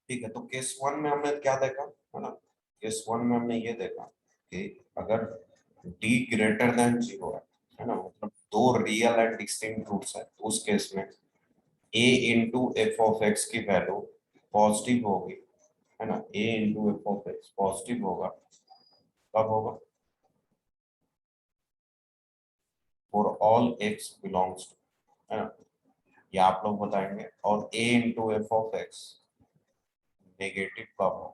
ठीक है, तो केस वन में हमने क्या देखा है ना, केस वन में हमने ये देखा कि अगर डी ग्रेटर देन जीरो है ना, मतलब दो रियल एंड डिस्टिंक्ट रूट्स है, तो उस केस में A into F of x की वैल्यू पॉजिटिव होगी, है ना, A into F of X positive होगा, कब होगा, for all x belongs to, है ना, ये आप लोग बताएंगे, और A into F of X negative कब होगा,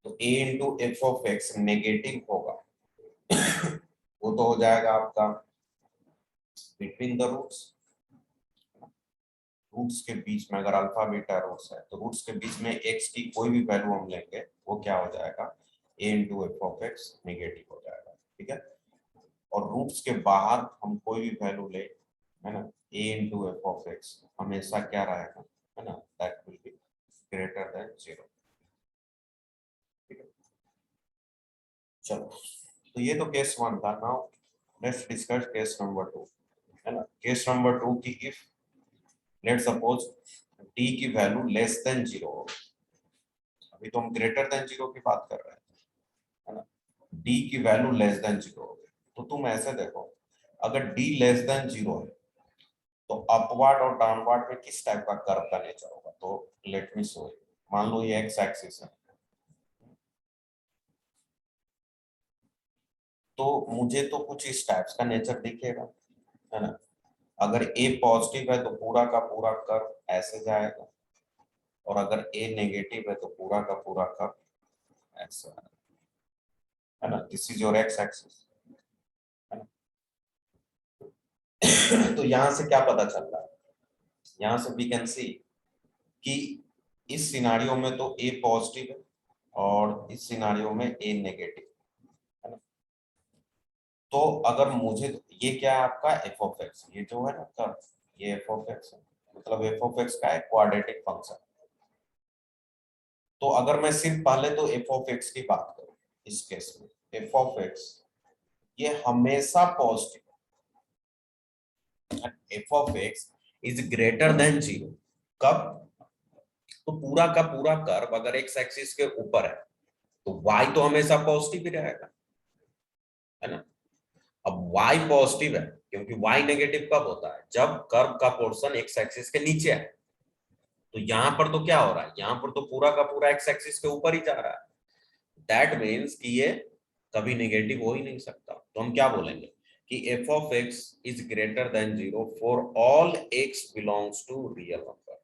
तो A into F of X negative होगा, वो तो हो जाएगा आपका बिटवीन द रूट्स, रूट्स के बीच में अगर अल्फा बीटा रूट्स है तो रूट्स के बीच में एक्स की कोई भी वैल्यू हम लेंगे वो क्या हो जाएगा, A into F of X negative हो जाएगा, ठीक है। और रूट्स के बाहर हम कोई भी वैल्यू ले, है ना, A into F of x हमेशा क्या रहेगा, है ना, that will be greater than zero, ठीक है। चलो, तो ये तो केस वन था। Now let's discuss case number two, है ना। केस नंबर टू की इफ लेट सपोज डी की वैल्यू लेस देन जीरो हो, अभी तो हम ग्रेटर देन जीरो की बात कर रहे हैं, है ना, डी की वैल्यू लेस देन जीरो हो, तो तुम ऐसे देखो, अगर डी लेस देन जीरो है तो अपवर्ड और डाउनवर्ड में किस टाइप का कर्व का नेचर होगा, तो लेट मी शो यू। मान लो ये एक्स एक्सिस है, तो मुझे तो कुछ इस टाइप्स का नेचर दिखेगा, है ना। अगर ए पॉजिटिव है तो पूरा का पूरा कर्व ऐसे जाएगा, और अगर ए नेगेटिव है तो पूरा का पूरा कर्व ऐसे आएगा, है ना, this is your x axis, है ना। तो यहाँ से क्या पता चल रहा है, यहाँ से वी कैन सी कि इस सिनारियो में तो ए पॉजिटिव है और इस सिनारियो में ए नेगेटिव, है ना। तो अगर मुझे, ये क्या है आपका एफ ऑफ एक्स, ये जो है ना कर्व, ये एफ ऑफ एक्स है, मतलब एफ ऑफ एक्स का है क्वाड्रेटिक फंक्शन। तो अगर मैं सिर्फ पहले तो एफ ऑफ एक्स की बात करूं, इस केस में एफ ऑफ एक्स ये हमेशा positive, F of x is greater than zero, कब, तो पूरा का पूरा कर्व अगर एक्स एक्सिस के ऊपर है तो y तो हमेशा पॉजिटिव ही रहेगा, है ना। अब y पॉजिटिव है क्योंकि y नेगेटिव कब होता है, जब कर्व का पोर्शन एक्स एक्सिस के नीचे है, तो यहां पर तो क्या हो रहा है, यहां पर तो पूरा का पूरा एक्स एक्सिस के ऊपर ही जा रहा है, दैट मीन्स कि ये कभी नेगेटिव हो ही नहीं सकता। तो हम क्या बोलेंगे कि f of x is greater than zero for all x belongs to real number,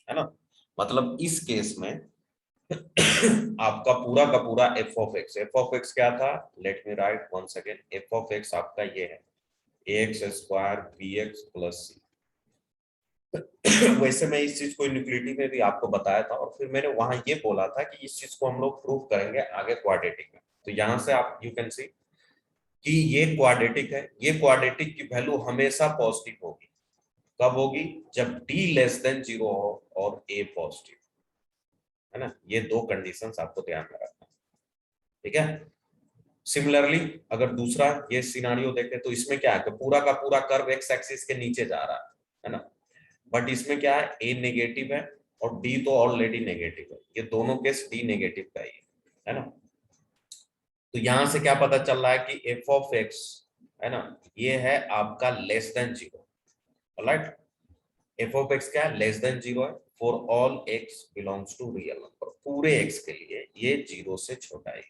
है ना। मतलब इस केस में आपका पूरा का पूरा एफ ऑफ एक्स क्या था, let me write one second, F of X आपका ये है X square B X plus C. वैसे मैं इस चीज को यूनिक्लिटी में भी आपको बताया था, और फिर मैंने वहां ये बोला था कि इस चीज को हम लोग प्रूव करेंगे आगे क्वाड्रेटिक में। तो यहां से आप यू कैन सी कि ये क्वाड्रेटिक है, ये क्वाड्रेटिक की वैल्यू हमेशा पॉजिटिव होगी, कब होगी, जब डी लेस देन जीरो हो और ए पॉजिटिव, है ना। ये दो कंडीशंस आपको ध्यान में रखना, ठीक है। सिमिलरली अगर दूसरा ये सिनारियो देखें तो इसमें क्या है कि पूरा का पूरा कर्व एक्स एक्सिस के नीचे जा रहा है ना, बट इसमें क्या है, ए नेगेटिव है और डी तो ऑलरेडी नेगेटिव है, ये दोनों केस डी नेगेटिव का ही है ना। तो यहां से क्या पता चल रहा है कि एफ ऑफ एक्स, है ना, ये है आपका less than zero, right. F of x क्या है, लेस देन जीरो है for all x belongs to real number, पूरे एक्स के लिए ये जीरो से छोटा है,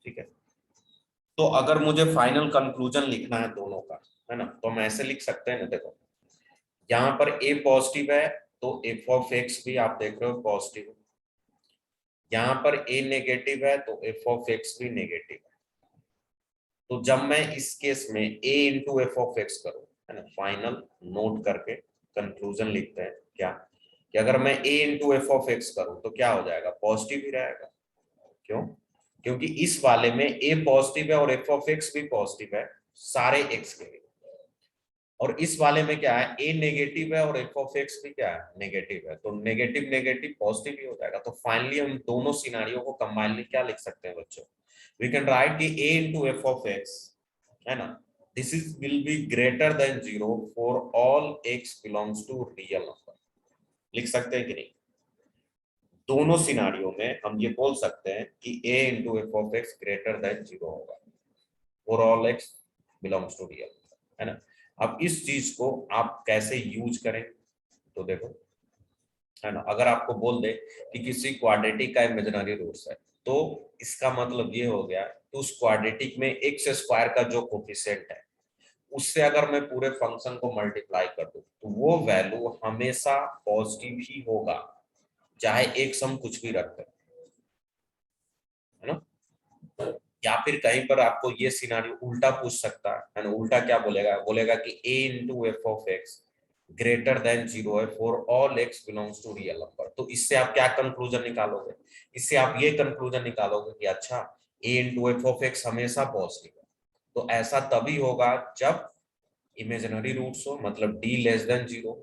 ठीक है। तो अगर मुझे फाइनल कंक्लूजन लिखना है दोनों का, है ना, तो हम ऐसे लिख सकते हैं ना, देखो यहाँ पर ए पॉजिटिव है तो एफ ऑफ एक्स भी आप देख रहे हो पॉजिटिव है, यहाँ पर ए नेगेटिव है तो एफ ऑफ एक्स भी नेगेटिव है। तो जब मैं इस केस में A into F of x करूं, है ना, फाइनल नोट करके कंक्लूजन लिखते हैं क्या, कि अगर मैं ए इंटू एफ ऑफ एक्स करूं तो क्या हो जाएगा, पॉजिटिव ही रहेगा, क्यों, क्योंकि इस वाले में ए पॉजिटिव है और एफ ऑफ एक्स भी पॉजिटिव है सारे एक्स के लिए, और इस वाले में क्या है, ए नेगेटिव है और एफ ऑफ एक्स भी क्या है, नेगेटिव है, तो नेगेटिव नेगेटिव पॉजिटिव ही हो जाएगा। तो फाइनली हम दोनों सिनारियों को कंबाइनली क्या लिख सकते हैं बच्चों, वी कैन राइट कि a into F of x, है ना, this is will be greater than 0 for all x belongs to real number. लिख सकते हैं कि नहीं? दोनों सिनारियों में हम ये बोल सकते हैं कि a into F of x greater than 0 होगा for all x belongs to real, है ना। अब इस चीज को आप कैसे यूज करें, तो देखो, है ना, अगर आपको बोल दे कि किसी क्वाड्रेटिक का इमेजिनरी रूट्स है, तो इसका मतलब ये हो गया कि उस क्वाड्रेटिक में एक्स स्क्वायर का जो कोफिशिएंट है उससे अगर मैं पूरे फंक्शन को मल्टीप्लाई कर दूं तो वो वैल्यू हमेशा पॉजिटिव ही होगा, चाहे एक सम कुछ भी रखते हैं, है ना। या फिर कहीं पर आपको ये सिनारियो उल्टा पूछ सकता है ना। उल्टा क्या बोलेगा? बोलेगा कि a into F of x greater than 0 है for all x belongs to real number. तो इससे आप क्या कंक्लूजन निकालोगे? इससे आप ये कंक्लूजन निकालोगे कि अच्छा, a into F of x हमेशा पॉजिटिव है। तो ऐसा तभी होगा जब इमेजिनरी रूट्स हो, मतलब d लेस देन 0।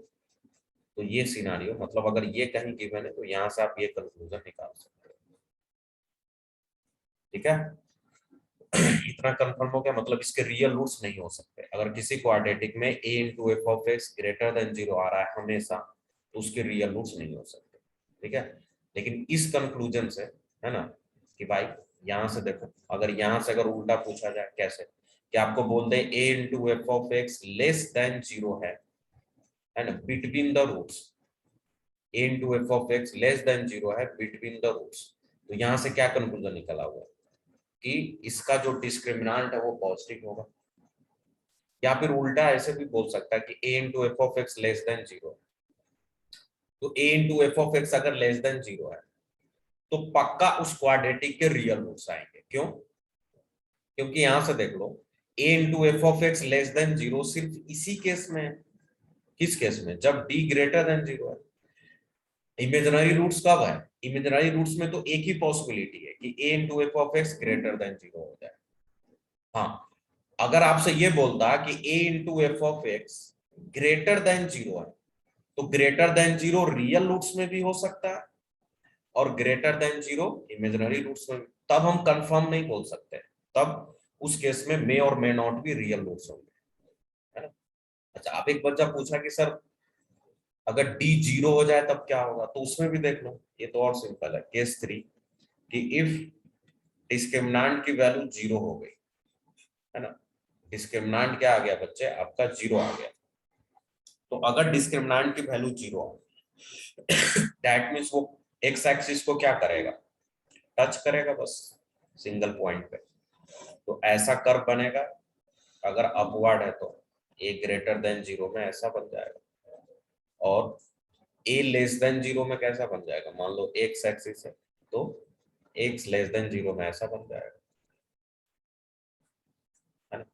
तो ये सिनारियो, मतलब अगर ये कहीं गिवन है तो यहाँ से आप ये कंक्लूजन निकाल सकते हो। ठीक है। इतना कंफर्म हो गया, मतलब इसके रियल रूट्स नहीं हो सकते। अगर किसी क्वाड्रेटिक में a into F of x greater than 0 आ रहा है हमेशा, तो उसके रियल रूट्स नहीं हो सकते। ठीक है। लेकिन इस कंक्लूजन से, है ना, कि भाई यहां से देखो, अगर यहां से अगर उल्टा पूछा जाए कैसे, कि आपको बोल दे a into F of x less than 0 है ना, between the roots. a into F of x less than 0 है बिटवीन द रूट्स। तो यहां से क्या कंक्लूजन निकला हुआ कि इसका जो डिस्क्रिमिनांट है वो पॉजिटिव होगा। या फिर उल्टा ऐसे भी बोल सकता है कि a into F of x less than 0, तो a into F of x अगर लेस देन 0 है तो पक्का उस क्वाड्रेटिक के रियल रूट्स आएंगे। क्यों? क्योंकि यहां से देख लो, a into F of x less than 0 सिर्फ इसी केस में है। किस केस में? जब d ग्रेटर देन 0 है। इमेजिनरी रूट्स कब है? इमेजिनरी रूट्स में तो एक ही पॉसिबिलिटी है कि a into F of x greater than 0 हो जाए। हाँ, अगर आपसे ये बोलता कि a into F of x greater than 0 है, तो ग्रेटर देन 0 रियल रूट्स में भी हो सकता है और ग्रेटर देन 0 इमेजिनरी रूट्स में भी। तब हम कंफर्म नहीं बोल सकते, तब उस केस में मे और मे नॉट भी रियल रूट्स होंगे, है ना। अच्छा, आप एक बच्चा पूछा कि सर अगर d 0 हो जाए तब क्या होगा, तो उसमें भी देख लो, ये तो और सिंपल है। केस 3, कि इफ डिस्क्रिमिनांट की वैल्यू 0 हो गई, है ना, डिस्क्रिमिनांट क्या आ गया बच्चे? आपका 0 आ गया। तो अगर डिस्क्रिमिनांट की वैल्यू 0 दैट मीन्स वो एक्स एक्सिस को क्या करेगा? टच करेगा बस, सिंगल पॉइंट पे। तो ऐसा कर्व बनेगा। अगर अपवर्ड है तो a ग्रेटर देन 0 में ऐसा बन जाएगा, और a लेस देन 0 में कैसा बन जाएगा? मान लो एक्स एक्सिस है तो x लेस देन 0 में ऐसा बन जाएगा, है ना।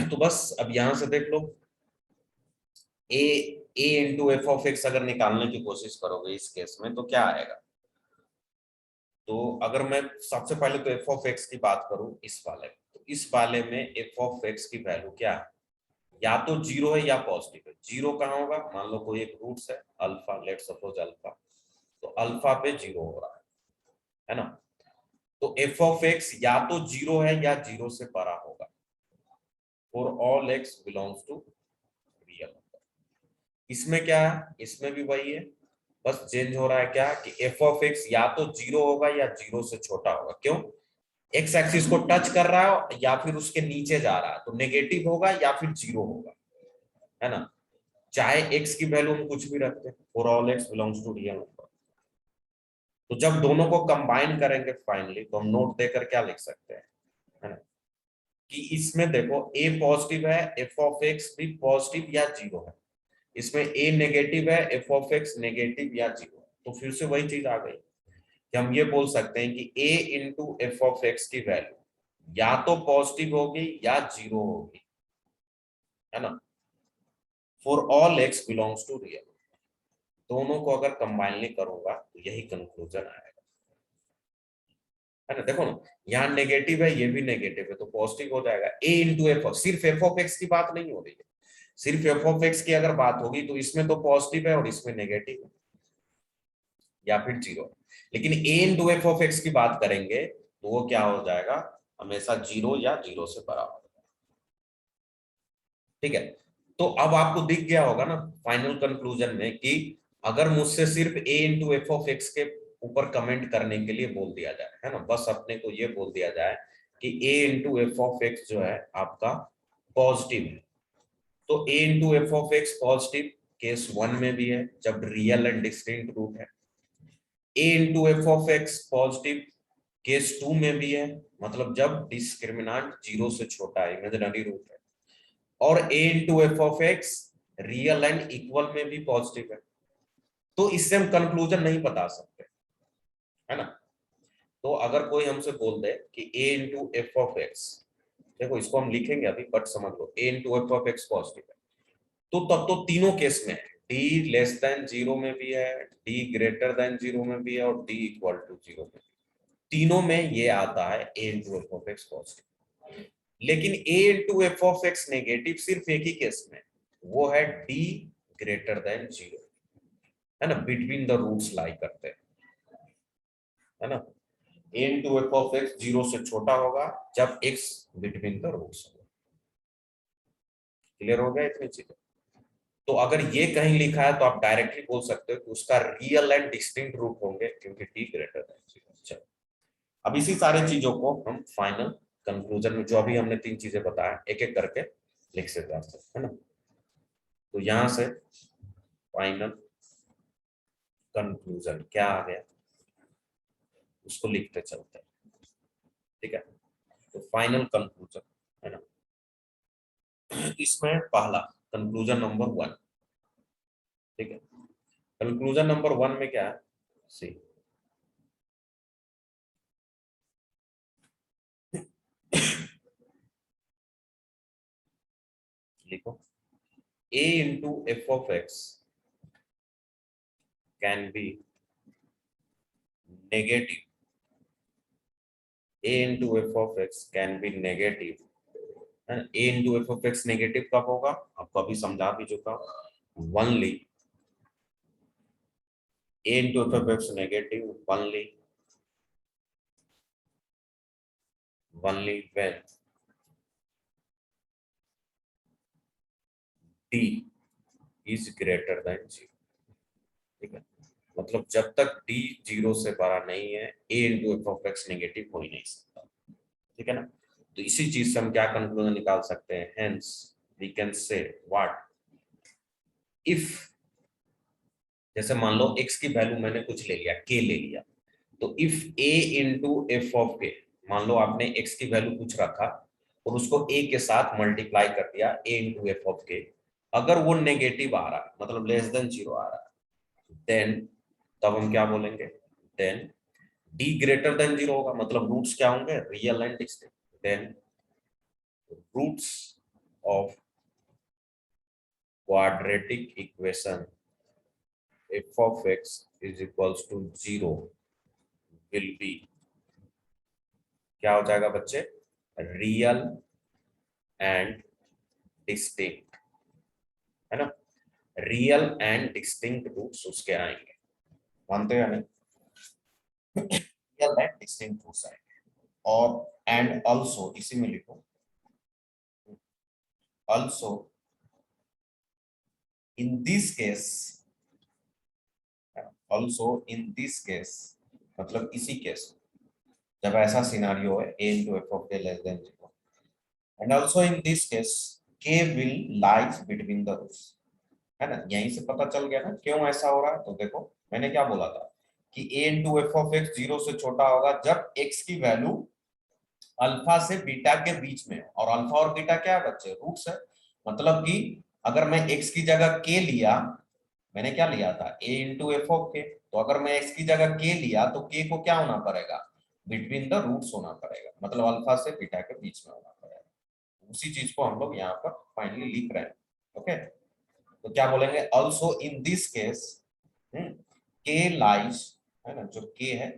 तो बस अब यहां से देख लो, a into F of x अगर निकालने की कोशिश करोगे इस केस में तो क्या आएगा? तो अगर मैं सबसे पहले तो एफ ऑफ एक्स की बात करूं इस वाले, तो इस वाले में एफ ऑफ एक्स की वैल्यू क्या है? या तो 0 है या पॉजिटिव है। 0 कहाँ होगा? मान लो कोई एक रूट्स है अल्फा, लेट्स सपोज अल्फा, तो अल्फा पे 0 हो रहा है ना। तो एफ ऑफ एक्स या तो 0 है या 0 से बड़ा होगा for all x belongs to real number. इसमें क्या है? इसमें भी वही है, बस चेंज हो रहा है क्या कि एफ ऑफ एक्स या तो 0 होगा या 0 से छोटा होगा। क्यों? एक्स एक्सिस को टच कर रहा है या फिर उसके नीचे जा रहा है, तो नेगेटिव होगा या फिर 0 होगा, है ना। चाहे x की वैल्यू हम कुछ भी रखते हैं, for all x belongs to real number. तो जब दोनों को कंबाइन करेंगे फाइनली, तो हम नोट देकर क्या लिख सकते हैं, है ना, कि इसमें देखो a पॉजिटिव है, एफ ऑफ एक्स भी पॉजिटिव या 0 है। इसमें a नेगेटिव है, एफ ऑफ एक्स नेगेटिव या 0 है। तो फिर से वही चीज आ गई कि हम ये बोल सकते हैं कि a into F of x की वैल्यू या तो पॉजिटिव होगी या 0 होगी, है ना, for all x belongs to real. दोनों को अगर कंबाइन नहीं करूंगा तो यही कंक्लूजन आएगा, है ना। देखो ना, यहाँ नेगेटिव है, ये भी नेगेटिव है, तो पॉजिटिव हो जाएगा। a इंटू एफ, सिर्फ एफ ऑफ एक्स की बात नहीं हो रही है। सिर्फ एफ ऑफ एक्स की अगर बात होगी तो इसमें तो पॉजिटिव है और इसमें नेगेटिव है या फिर 0। लेकिन a into F of x की बात करेंगे तो वो क्या हो जाएगा? हमेशा 0 या 0 से बराबर। ठीक है, तो अब आपको दिख गया होगा ना फाइनल कंक्लूजन में कि अगर मुझसे सिर्फ a into F of x के ऊपर कमेंट करने के लिए बोल दिया जाए, है ना, बस अपने को ये बोल दिया जाए कि a into F of x जो है आपका पॉजिटिव है, तो a into F of X positive case 1 में भी है जब रियल एंड डिस्टिंक्ट रूट है, a into F of X positive case 2 में भी है, मतलब जब डिस्क्रिमिनांट 0 से छोटा है, इमेजिनरी रूट है, और a into F of x real and equal में भी पॉजिटिव है। तो इससे हम कंक्लूजन नहीं बता सकते, है ना। तो अगर कोई हमसे बोल दे कि a into F of x, देखो इसको हम लिखेंगे अभी बट समझ लो, a into F of X positive है, तो तब तो तीनों केस में है, d लेस देन 0 में भी है, d ग्रेटर देन 0 में भी है, और d इक्वल टू 0 में भी, तीनों में ये आता है a into F of X positive. लेकिन a into F of X negative सिर्फ एक ही केस में, वो है d ग्रेटर देन 0, है ना, बिटवीन द रूट्स लाई करते हैं, है ना। a into F of x 0 से छोटा होगा जब x बिटवीन द रूट्स होगा। क्लियर हो गया इतनी चीजें। तो अगर ये कहीं लिखा है तो आप डायरेक्टली बोल सकते हो कि उसका रियल एंड डिस्टिंक्ट रूट होंगे क्योंकि t ग्रेटर देन 0। चलो अब इसी सारी चीजों को हम फाइनल कंक्लूजन में जो अभी हमने तीन चीजें बताया एक एक करके लिख से जाते हैं, है ना। तो यहां से फाइनल कंक्लूजन क्या आ गया उसको लिखते चलते हैं। ठीक है, तो फाइनल कंक्लूजन, है ना, इसमें पहला कंक्लूजन नंबर 1। ठीक है, कंक्लूजन नंबर 1 में क्या है, सी लिखो, a into F of x can be negative, a into F of x can be negative, a into F of X negative कब होगा, आपको अभी समझा भी चुका हूं, only a into F of X negative only when d is greater than 0। ठीक है, मतलब जब तक d 0 से बड़ा नहीं है a into F of X negative हो ही नहीं सकता। ठीक है ना, तो इसी चीज से हम क्या कंक्लूजन निकाल सकते हैं, hence we can say what, if जैसे मान लो x की वैल्यू मैंने कुछ ले लिया, k ले लिया, तो if a into F of के, मान लो आपने x की वैल्यू कुछ रखा और उसको a के साथ मल्टीप्लाई कर दिया a इंटू एफ ऑफ के, अगर वो नेगेटिव आ रहा है मतलब लेस देन 0 आ रहा है, देन तब हम क्या बोलेंगे, देन d ग्रेटर देन 0 होगा, मतलब रूट्स क्या होंगे, real and distinct, then roots of quadratic equation f of x is equals to 0 will be, क्या हो जाएगा बच्चे, रियल एंड डिस्टिंक्ट, है ना, रियल एंड डिस्टिंक्ट रूट्स उसके आएंगे, मानते हैं नहीं, रियल एंड डिस्टिंक्ट रूट्स आएंगे, और एंड आल्सो इसी में लिखो, also in this case, also in this case मतलब इसी केस जब ऐसा सिनारियो है a into f of k less than 0, and also in this case k will lies between the roots, है ना। यहीं से पता चल गया ना क्यों ऐसा हो रहा है, तो देखो मैंने क्या बोला था कि a into f of x 0 से छोटा होगा जब x की वैल्यू अल्फा से बीटा के बीच में, और अल्फा और बीटा क्या है बच्चे, रूट्स है, मतलब कि अगर मैं x की जगह k लिया, मैंने क्या लिया था a इंटू एफ ऑफ के, तो अगर मैं x की जगह k लिया तो k को क्या होना पड़ेगा, बिटवीन द रूट्स होना पड़ेगा, मतलब अल्फा से बीटा के बीच में होना पड़ेगा। उसी चीज को हम लोग यहाँ पर फाइनली लिख रहे हैं। ओके, तो क्या बोलेंगे, also in this case k lies, है ना, जो k है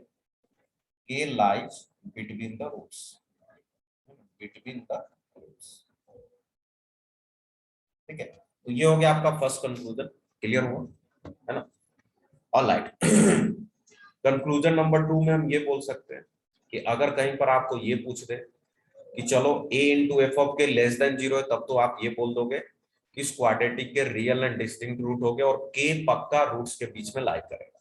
k lies between the roots, between the roots. ठीक है, तो ये हो गया आपका फर्स्ट कंक्लूजन, क्लियर हुआ, है ना। ऑलराइट, कंक्लूजन नंबर 2 में हम ये बोल सकते हैं कि अगर कहीं पर आपको ये पूछ दे कि चलो a इंटू एफ ऑफ के लेस देन 0 है, तब तो आप ये बोल दोगे कि इस क्वाड्रेटिक के रियल एंड डिस्टिंक्ट रूट हो गए और k पक्का रूट्स के बीच में लाई करेगा।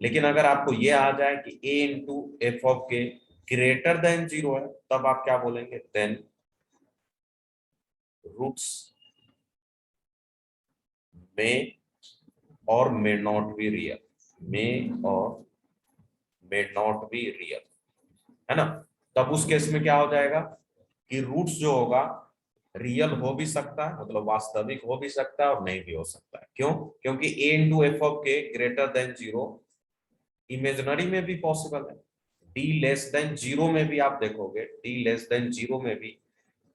लेकिन अगर आपको ये आ जाए कि a इंटू एफ ऑफ के ग्रेटर देन 0 है, तब आप क्या बोलेंगे, देन रूट्स में और मे नॉट बी रियल, मे और मे नॉट बी रियल, है ना। तब उस केस में क्या हो जाएगा कि रूट्स जो होगा रियल हो भी सकता है, मतलब वास्तविक हो भी सकता है और नहीं भी हो सकता है। क्यों? क्योंकि a इंटू एफ ऑफ के ग्रेटर देन 0 इमेजिनरी में भी पॉसिबल है, d लेस देन 0 में भी आप देखोगे, d लेस देन 0 में भी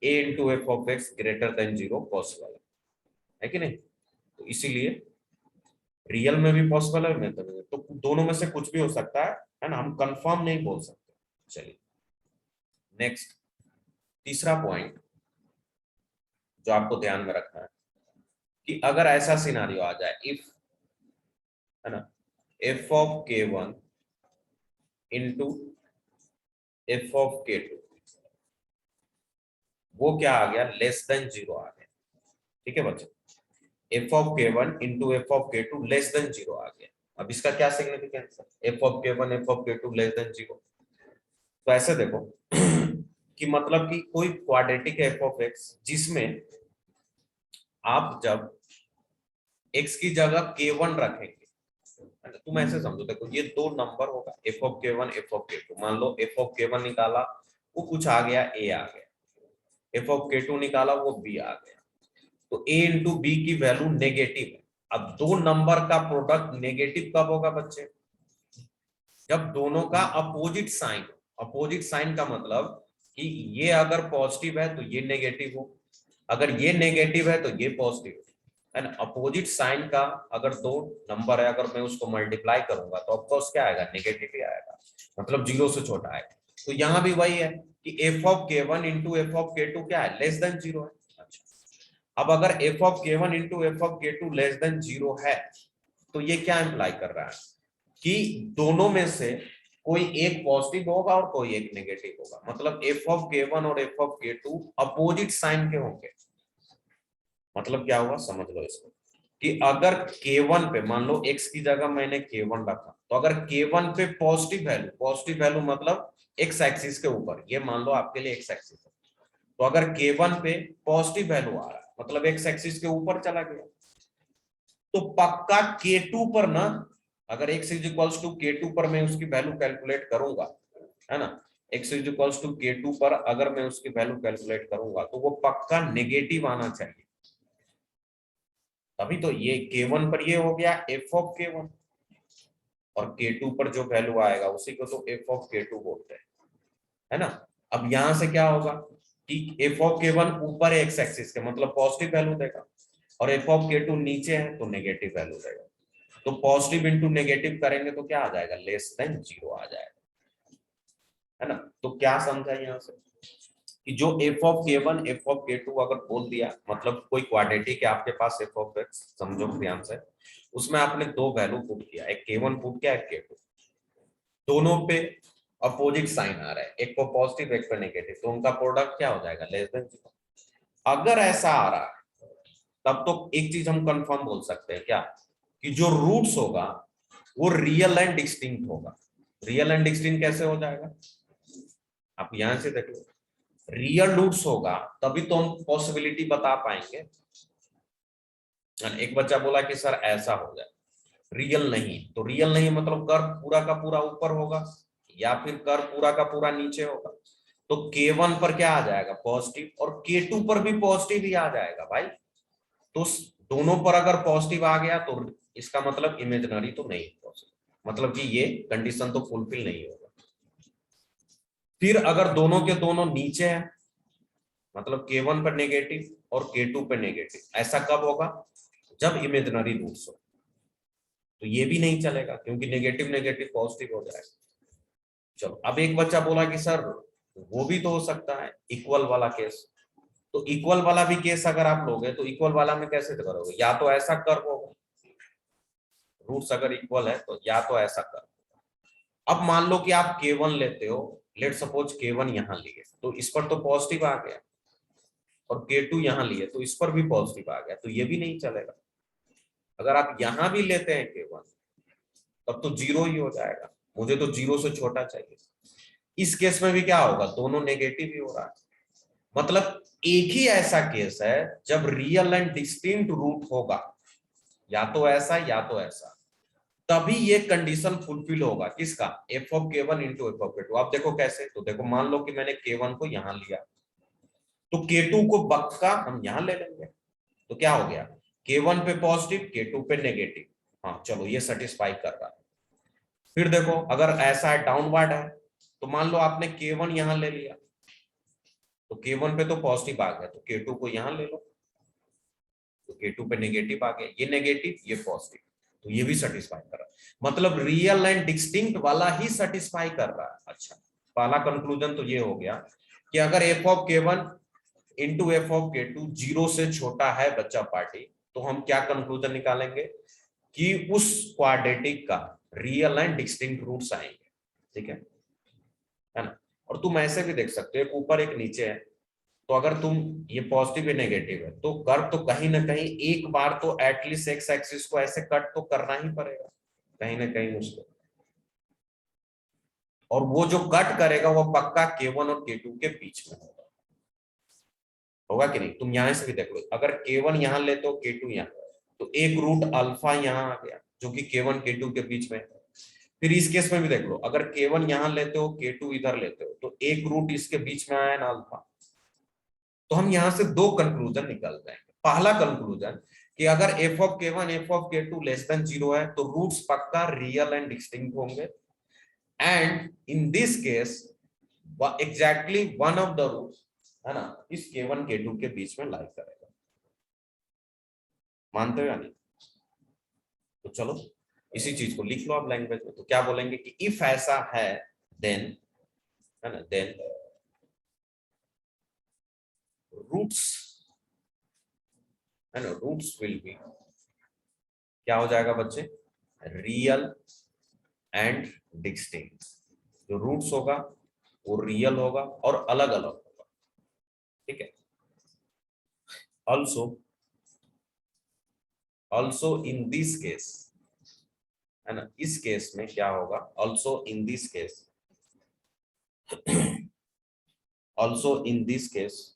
a into F of x greater than 0 possible है कि नहीं। तो इसीलिए रियल में भी पॉसिबल है, मेथड में, तो दोनों में से कुछ भी हो सकता है ना, हम कंफर्म नहीं बोल सकते। चलिए नेक्स्ट, तीसरा पॉइंट जो आपको ध्यान में रखना है कि अगर ऐसा सिनारियो आ जाए, इफ, है ना, एफ ऑफ के वन इंटू एफ ऑफ के टू, वो क्या आ गया, लेस देन 0 आ गया। ठीक है बच्चे, एफ ऑफ के वन इंटू एफ ऑफ के टू लेस देन 0 आ गया। अब इसका क्या सिग्निफिकेंस है, एफ ऑफ के वन एफ ऑफ के टू लेस देन 0। तो ऐसे देखो कि मतलब कि कोई क्वाड्रेटिक एफ ऑफ एक्स जिसमें आप जब x की जगह k1 रखेंगे, तुम ऐसे समझो, देखो ये दो नंबर होगा, एफ ऑफ के वन एफ ऑफ के टू, मान लो एफ ऑफ के वन निकाला वो कुछ आ गया a आ गया, एफ ऑफ के टू निकाला वो b आ गया, तो a इंटू बी की वैल्यू नेगेटिव है। अब दो नंबर का प्रोडक्ट नेगेटिव कब होगा बच्चे, जब दोनों का अपोजिट साइन। अपोजिट साइन का मतलब कि ये अगर पॉजिटिव है तो ये नेगेटिव हो, अगर ये नेगेटिव है तो ये पॉजिटिव है ना। अपोजिट साइन का अगर दो नंबर है, अगर मैं उसको मल्टीप्लाई करूंगा तो ऑफकोर्स क्या आएगा, नेगेटिव ही आएगा, मतलब 0 से छोटा आएगा। तो यहां भी वही है कि एफ ऑफ के वन इंटू एफ ऑफ के टू क्या है, लेस देन 0 है। अच्छा, अब अगर एफ ऑफ के वन इंटू एफ ऑफ के टू लेस देन 0 है, तो ये क्या इंप्लाई कर रहा है कि दोनों में से कोई एक पॉजिटिव होगा और कोई एक नेगेटिव होगा, मतलब एफ ऑफ के वन और एफ ऑफ के टू अपोजिट साइन के होंगे। मतलब क्या हुआ, समझ लो इसको, कि अगर k1 पे मान लो x की जगह मैंने k1 रखा, तो अगर k1 पे पॉजिटिव वैल्यू मतलब x एक्सिस के ऊपर, ये मान लो आपके लिए x एक्सिस है, तो अगर k1 पे पॉजिटिव वैल्यू आ रहा है मतलब x एक्सिस के ऊपर चला गया, तो पक्का k2 पर ना, अगर x is equals to k2 पर मैं उसकी वैल्यू कैलकुलेट करूंगा, है ना, x is equals to k2 पर अगर मैं उसकी वैल्यू कैलकुलेट करूंगा तो वो पक्का नेगेटिव आना चाहिए। तभी तो ये k1 पर ये हो गया f ऑफ k1 और k2 पर जो वैल्यू आएगा उसी को तो f ऑफ k2 बोलते हैं, है ना। अब यहां से क्या होगा कि f ऑफ k1 ऊपर है x एक्सिस के, मतलब पॉजिटिव वैल्यू देगा, और f ऑफ k2 नीचे है तो नेगेटिव वैल्यू देगा। तो पॉजिटिव इंटू नेगेटिव करेंगे तो क्या आ जाएगा, लेस देन 0 आ जाएगा, है ना। तो क्या समझा यहाँ से कि जो f of k1 f of k2 अगर बोल दिया, मतलब कोई क्वाड्रेटिक है आपके पास f ऑफ x, समझो ध्यान से, उसमें आपने दो वैल्यू पुट किया, एक k1 पुट किया एक k2, दोनों पे अपोजिट साइन आ रहा है, एक को पॉजिटिव एक पे नेगेटिव, तो उनका प्रोडक्ट क्या हो जाएगा, लेस देन 0। अगर ऐसा आ रहा है तब तो एक चीज हम कंफर्म बोल सकते हैं, क्या, कि जो रूट्स होगा वो रियल एंड डिस्टिंक्ट होगा। रियल एंड डिस्टिंक्ट कैसे हो जाएगा, आप यहां से देख लो, रियल रूट्स होगा तभी तो हम पॉसिबिलिटी बता पाएंगे। एक बच्चा बोला कि सर ऐसा हो जाए, रियल नहीं, तो रियल नहीं मतलब कर्व पूरा का पूरा ऊपर होगा या फिर कर्व पूरा का पूरा नीचे होगा। तो k1 पर क्या आ जाएगा, पॉजिटिव, और k2 पर भी पॉजिटिव ही आ जाएगा भाई। तो दोनों पर अगर पॉजिटिव आ गया तो इसका मतलब इमेजिनरी तो नहीं पॉसिबल, मतलब कि ये कंडीशन तो फुलफिल नहीं होगा। फिर अगर दोनों के दोनों नीचे है, मतलब k1 पर नेगेटिव और k2 पर नेगेटिव, ऐसा कब होगा, जब इमेजिनरी रूट्स हो, तो ये भी नहीं चलेगा क्योंकि नेगेटिव नेगेटिव पॉजिटिव हो जाएगा। चलो, अब एक बच्चा बोला कि सर वो भी तो हो सकता है इक्वल वाला केस, तो इक्वल वाला भी केस अगर आप लोगे तो इक्वल वाला में कैसे करोगे, या तो ऐसा कर्व होगा, रूट्स अगर इक्वल है तो या तो ऐसा कर्व। अब मान लो कि आप k1 लेते हो लेट सपोज K1 यहाँ लिए तो इस पर तो पॉजिटिव आ गया, और K2 यहाँ लिए तो इस पर भी पॉजिटिव आ गया, तो ये भी नहीं चलेगा। अगर आप यहां भी लेते हैं K1 तब तो जीरो ही हो जाएगा, मुझे तो जीरो से छोटा चाहिए। इस केस में भी क्या होगा, दोनों नेगेटिव ही हो रहा है। मतलब एक ही ऐसा केस है जब रियल एंड डिस्टिंक्ट रूट होगा, या तो ऐसा या तो ऐसा, तभी ये कंडीशन फुलफिल होगा। किसका, F of K1 into F of K2। आप देखो कैसे, तो देखो मान लो कि मैंने K1 को यहां लिया, तो K2 को बक्का हम यहां ले लेंगे, तो क्या हो गया, K1 पे पॉजिटिव K2 पे नेगेटिव। हाँ चलो ये सेटिस्फाई कर रहा है। फिर देखो अगर ऐसा है डाउनवर्ड है, तो मान लो आपने K1 यहां ले लिया, तो K1 पे तो पॉजिटिव आ गया, तो K2 को यहां ले लो, तो K2 पे नेगेटिव आ गया, ये नेगेटिव ये पॉजिटिव, तो ये भी सेटिस्फाई कर रहा है। मतलब रियल एंड डिस्टिंक्ट वाला ही सेटिस्फाई कर रहा है। अच्छा, पहला कंक्लूजन तो ये हो गया कि अगर f of K1 into F of K2 zero से छोटा है बच्चा पार्टी, तो हम क्या कंक्लूजन निकालेंगे कि उस क्वाड्रेटिक का रियल एंड डिस्टिंक्ट रूट्स आएंगे। ठीक है ना। और तुम ऐसे भी देख सकते हो, एक ऊपर एक नीचे है, तो अगर तुम ये पॉजिटिव या नेगेटिव है तो कर्व तो कहीं ना कहीं एक बार तो एटलीस्ट एक्स एक्सिस को ऐसे कट तो करना ही पड़ेगा कहीं ना कहीं उसको, और वो जो कट करेगा वो पक्का K1 और K2 के बीच में होगा। होगा कि नहीं, तुम यहां से भी देख लो, अगर K1 यहां ले तो K2 यहाँ, तो एक रूट अल्फा यहां आ गया जो कि K1 K2 के बीच में है। फिर इस केस में भी देख लो, अगर K1 यहां लेते हो K2 इधर लेते हो, तो एक रूट इसके बीच में आया ना अल्फा। तो हम यहां से दो कंक्लूजन निकल जाएंगे। पहला कंक्लूजन कि अगर f of K1 f of K2 less than zero है तो रूट्स पक्का रियल एंड डिस्टिंक्ट होंगे, and in this case exactly one of the roots है ना इस K1 K2 के बीच में लाई करेगा। मानते हो या नहीं? तो चलो इसी चीज को लिख लो आप लैंग्वेज में, तो क्या बोलेंगे कि इफ ऐसा है देन, है ना, देन रूट्स, है ना, रूट्स विल बी, क्या हो जाएगा बच्चे, रियल एंड डिस्टिंक्ट। जो रूट्स होगा वो रियल होगा और अलग अलग होगा। ठीक है। Also also in this case, है ना, इस केस में क्या होगा, also in this case, also in this case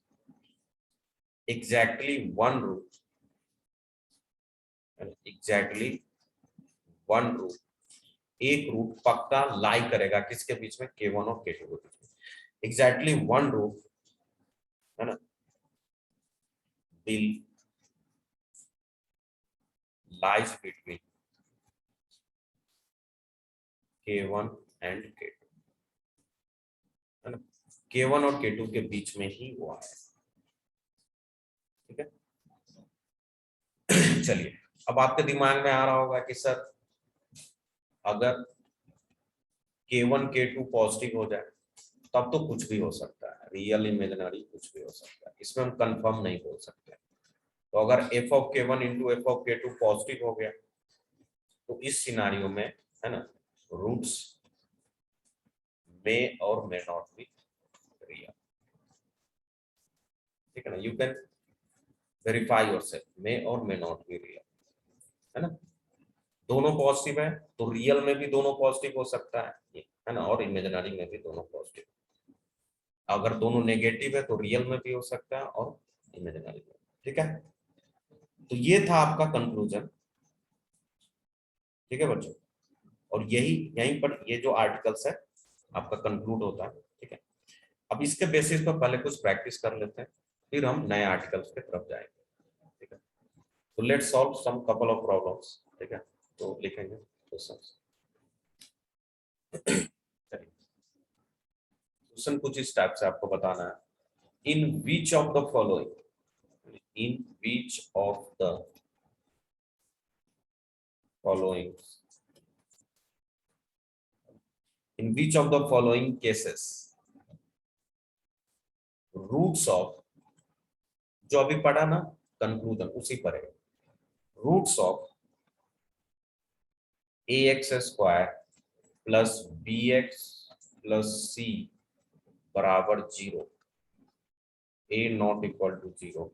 exactly one root, exactly one root, एक रूट पक्का लाई करेगा किसके बीच में, K1 और K2 के बीच में। एग्जैक्टली वन रूट, है ना, will lies between K1 and K2, है ना, K1 और K2 के बीच में ही वो आया। ठीक है। चलिए, अब आपके दिमाग में आ रहा होगा कि सर अगर K1 K2 पॉजिटिव हो जाए तब तो कुछ भी हो सकता है, रियल इमेजिनरी कुछ भी हो सकता है, इसमें हम कंफर्म नहीं बोल सकते। तो अगर f of K1 into F of K2 positive हो गया तो इस सिनारियो में, है ना, रूट्स मे और मे नॉट बी रियल। ठीक है ना, यू कैन वेरीफाई योरसेल्फ, मे और मे नॉट बी रियल, है ना। दोनों पॉजिटिव है तो रियल में भी दोनों पॉजिटिव हो सकता है ना, और इमेजिनरी में भी दोनों पॉजिटिव। अगर दोनों नेगेटिव है तो रियल में भी हो सकता है और इमेजिनरी में। ठीक है, तो ये था आपका कंक्लूजन। ठीक है बच्चों, और यही यहीं पर ये जो आर्टिकल्स है आपका कंक्लूड होता है। ठीक है, अब इसके बेसिस पर पहले कुछ प्रैक्टिस कर लेते हैं, फिर हम नए आर्टिकल्स की तरफ जाएंगे। ठीक है, तो let's solve some couple of problems. ठीक है, तो लिखेंगे क्वेश्चंस। क्वेश्चन कुछ इस टाइप से आपको बताना है, in which of the following, in which of the following, in which of the following cases roots of, जो अभी पढ़ा ना कंक्लूजन उसी पर है, roots of ax square plus bx plus c बराबर 0, ए नॉट इक्वल टू 0,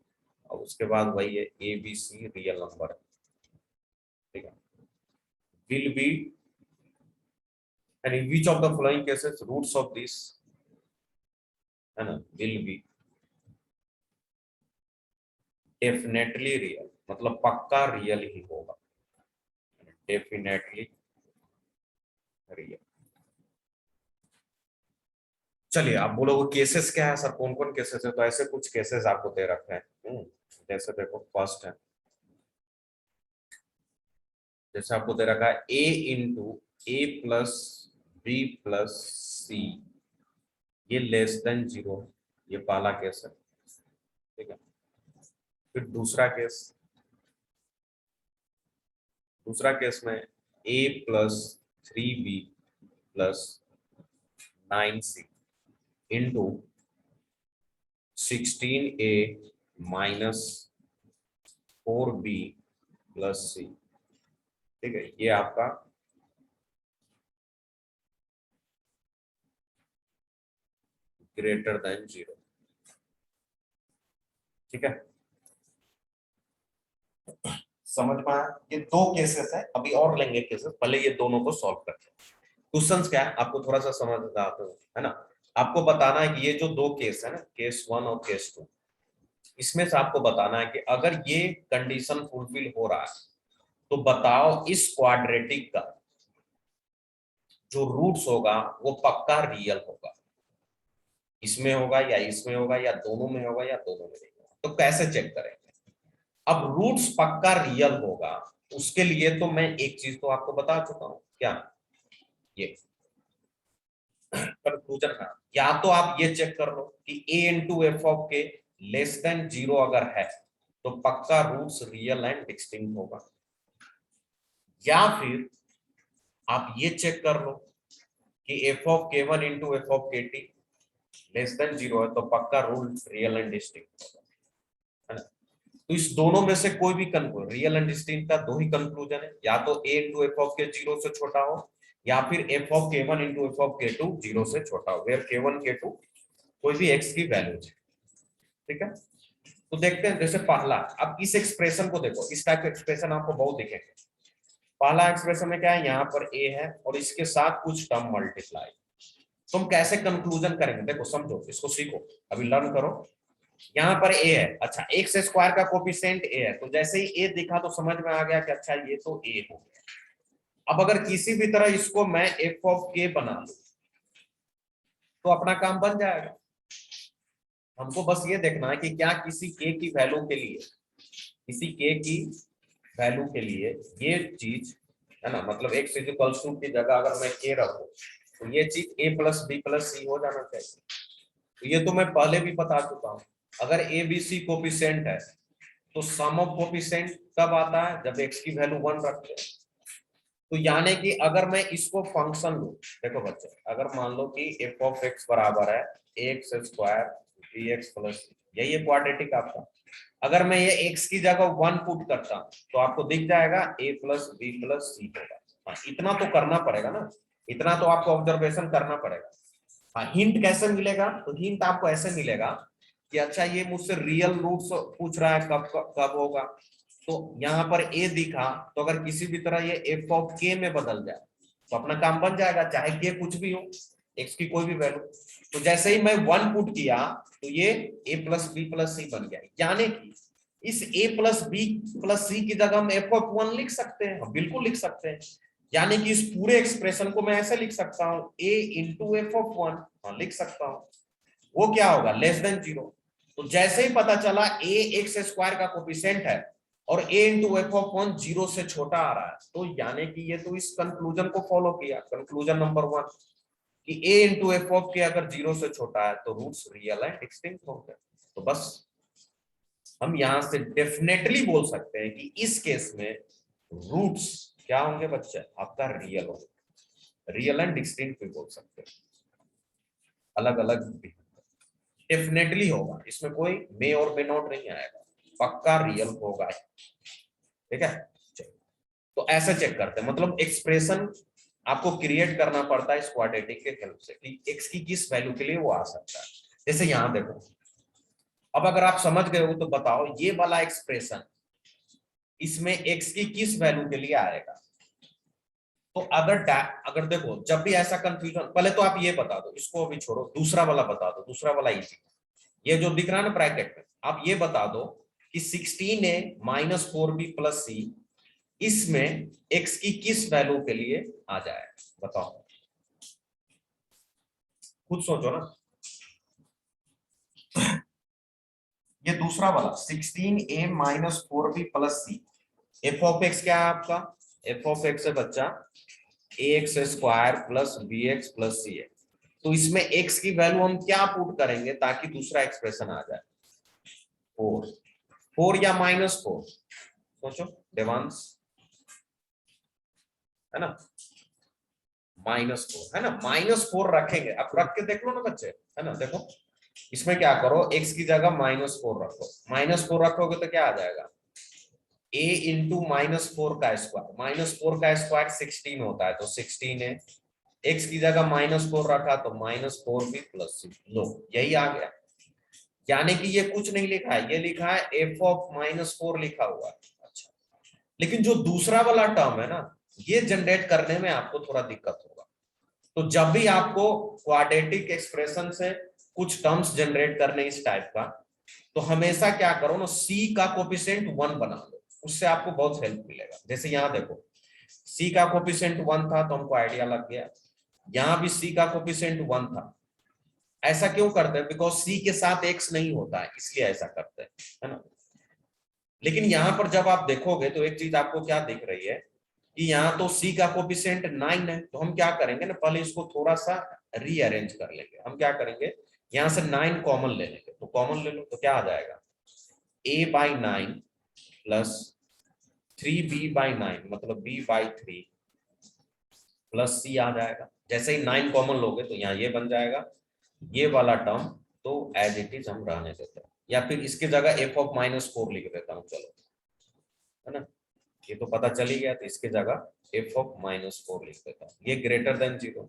और उसके बाद वही है A B C real number है, ठीक है। Will be and in which of the following cases roots of this, है ना, विल बी डेफिनेटली रियल, मतलब पक्का रियल ही होगा, डेफिनेटली रियल। चलिए आप बोलोगे केसेस क्या है सर, कौन कौन केसेस है, तो ऐसे कुछ केसेस आपको दे रखे हैं। जैसे देखो फर्स्ट है, जैसे आपको दे रखा है a into A plus B plus C, ये लेस देन 0, ये पहला केस है, ठीक है। फिर दूसरा केस में a plus 3b plus 9c into 16a minus 4b plus c, ठीक है। ये आपका ग्रेटर देन 0, ठीक है। समझ में आया, ये दो केसेस है, अभी और लेंगे केसेस, पहले ये दोनों को सॉल्व करते हैं। क्वेश्चंस क्या है आपको थोड़ा सा समझ आता है ना, आपको बताना है कि ये जो दो केस है ना, केस 1 और केस 2, इसमें से आपको बताना है कि अगर ये कंडीशन फुलफिल हो रहा है तो बताओ इस क्वाड्रेटिक का जो रूट्स होगा वो पक्का रियल होगा, इसमें होगा या इसमें होगा या दोनों में होगा या दोनों में नहीं होगा, तो कैसे चेक करेंगे। अब रूट्स पक्का रियल होगा, उसके लिए तो मैं एक चीज तो आपको बता चुका हूं, क्या, ये कंक्लूजन का, या तो आप ये चेक कर लो कि a इंटू एफ ऑफ के लेस देन 0 अगर है तो पक्का रूट्स रियल एंड डिस्टिंक्ट होगा, या फिर आप ये चेक कर लो कि एफ ऑफ के वन इंटू एफ ऑफ के टी लेस देन 0 है तो पक्का रूल रियल एंड डिस्टिंक्ट होगा, है ना। तो इस दोनों में से कोई भी कंक्लूजन, रियल एंड डिस्टिंक्ट का दो ही कंक्लूजन है, या तो a इंटू एफ ऑफ के 0 से छोटा हो या फिर एफ ऑफ के वन इंटू एफ ऑफ के टू 0 से छोटा हो, वेयर के वन के टू कोई भी x की वैल्यू है, ठीक है। तो देखते हैं, जैसे पहला, अब इस एक्सप्रेशन को देखो, इस टाइप के एक्सप्रेशन आपको बहुत दिखेंगे। पहला एक्सप्रेशन में क्या है, यहाँ पर a है और इसके साथ कुछ टर्म मल्टीप्लाई, तो हम कैसे कंक्लूजन करेंगे, देखो समझो, इसको सीखो, अभी लर्न करो। यहाँ पर a है, अच्छा x स्क्वायर का कोफिशिएंट a है, तो जैसे ही a दिखा तो समझ में आ गया कि अच्छा ये तो a हो गया। अब अगर किसी भी तरह इसको मैं f ऑफ k बना लूं तो अपना काम बन जाएगा। हमको बस ये देखना है कि क्या किसी k की वैल्यू के लिए, किसी k की वैल्यू के लिए ये चीज, है ना, मतलब x इक्वल्स टू की जगह अगर मैं k रखूं तो ये चीज a प्लस बी प्लस सी हो जाना चाहिए, तो ये तो मैं पहले भी बता चुका हूं। अगर ए बी सी कोफिशिएंट है तो सम ऑफ कोफिशिएंट कब आता है, जब x की वैल्यू 1 रखते हैं। तो यानी कि अगर मैं इसको फंक्शन लूं, देखो बच्चे, अगर मान लो कि f ऑफ x बराबर है एक्स स्क्वायर bx प्लस, यही है क्वाड्रेटिक आपका। अगर मैं ये x की जगह 1 पुट करता हूं तो आपको दिख जाएगा a प्लस बी प्लस सी होगा। हाँ, इतना तो करना पड़ेगा ना, इतना तो आपको ऑब्जर्वेशन करना पड़ेगा। हाँ, हिंट कैसे मिलेगा, तो हिंट आपको ऐसे मिलेगा कि अच्छा ये मुझसे रियल रूट्स पूछ रहा है, कब कब होगा, तो यहाँ पर a दिखा तो अगर किसी भी तरह ये f ऑफ k में बदल जाए तो अपना काम बन जाएगा, चाहे k कुछ भी हो, x की कोई भी वैल्यू। तो जैसे ही मैं 1 पुट किया तो ये a प्लस बी प्लस सी बन गया, यानी कि इस a प्लस बी प्लस सी की जगह हम f ऑफ 1 लिख सकते हैं, हम बिल्कुल लिख सकते हैं। यानी कि इस पूरे एक्सप्रेशन को मैं ऐसे लिख सकता हूं a इंटू एफ ऑफ 1, हाँ लिख सकता हूं, वो क्या होगा, लेस देन 0। तो जैसे ही पता चला a एक्स स्क्वायर का कोफिशिएंट है और a इंटू एफ ऑफ 1 0 से छोटा आ रहा है, तो यानी कि ये तो इस कंक्लूजन को फॉलो किया, कंक्लूजन नंबर 1 कि a इंटू एफ ऑफ के अगर 0 से छोटा है तो रूट्स रियल एंड डिस्टिंक्ट होंगे। तो बस हम यहां से डेफिनेटली बोल सकते हैं कि इस केस में रूट्स क्या होंगे बच्चे, आपका रियल होंगे, रियल एंड डिस्टिंक्ट भी बोल सकते हैं, अलग अलग भी डेफिनेटली होगा, इसमें कोई मे और मे नॉट नहीं आएगा, पक्का रियल होगा, ठीक है। तो ऐसे चेक करते हैं, मतलब एक्सप्रेशन आपको क्रिएट करना पड़ता है इस क्वाड्रेटिक के हेल्प से कि x की किस वैल्यू के लिए वो आ सकता है। जैसे यहां देखो, अब अगर आप समझ गए हो तो बताओ ये वाला एक्सप्रेशन इसमें x की किस वैल्यू के लिए आएगा। तो अगर देखो जब भी ऐसा कंफ्यूजन, पहले तो आप ये बता दो, इसको अभी छोड़ो, दूसरा वाला बता दो, दूसरा वाला इजी, ये जो दिख रहा है ना ब्रैकेट में, आप ये बता दो कि 16a माइनस 4b प्लस सी इसमें x की किस वैल्यू के लिए आ जाए, बताओ, खुद सोचो ना। ये दूसरा वाला 16a minus 4b plus C, F of x क्या है आपका, एफ ऑफ एक्स है बच्चा ax square plus bx plus C है। तो इसमें x की वैल्यू हम क्या पुट करेंगे ताकि दूसरा एक्सप्रेशन आ जाए, 4, 4 या माइनस 4, सोचो देवांश, है ना, -4 है ना, -4 रखेंगे, अब रख के देख लो ना बच्चे, है ना, देखो इसमें क्या करो, x की जगह -4 रखो, -4 रखोगे तो क्या आ जाएगा, a इंटू -4 का स्क्वायर, -4 का स्क्वायर 16 होता है, तो 16 है, x की जगह -4 रखा तो -4b प्लस सी, लो यही आ गया। यानी कि ये कुछ नहीं लिखा है, ये लिखा है f ऑफ -4 लिखा हुआ है। अच्छा, लेकिन जो दूसरा वाला टर्म है ना, ये जनरेट करने में आपको थोड़ा दिक्कत होगा। तो जब भी आपको क्वाड्रेटिक एक्सप्रेशन से कुछ टर्म्स जनरेट करने इस टाइप का, तो हमेशा क्या करो ना, c का कोफिशिएंट 1 बना लो, उससे आपको बहुत हेल्प मिलेगा। जैसे यहाँ देखो c का कोफिशिएंट 1 था तो हमको आइडिया लग गया, यहाँ भी c का कोफिशिएंट 1 था। ऐसा क्यों करते हैं, बिकॉज c के साथ x नहीं होता है, इसलिए ऐसा करते हैं, है ना। लेकिन यहाँ पर जब आप देखोगे तो एक चीज आपको क्या दिख रही है कि यहाँ तो c का कोफिशिएंट 9 है, तो हम क्या करेंगे ना, पहले इसको थोड़ा सा रीअरेंज कर लेंगे। हम क्या करेंगे, यहाँ से 9 कॉमन ले लेंगे, तो कॉमन ले लो तो क्या आ जाएगा, a/9 प्लस 3b/9 मतलब b/3 प्लस c आ जाएगा। जैसे ही 9 कॉमन लोगे तो यहाँ ये बन जाएगा, ये वाला टर्म तो एज इट इज हम रहने देते हैं, या फिर इसकी जगह f ऑफ -4 लिख देता हूँ, चलो, है ना, ये तो पता चल ही गया, तो इसकी जगह f ऑफ -4 लिख देता हूँ, ये ग्रेटर देन 0।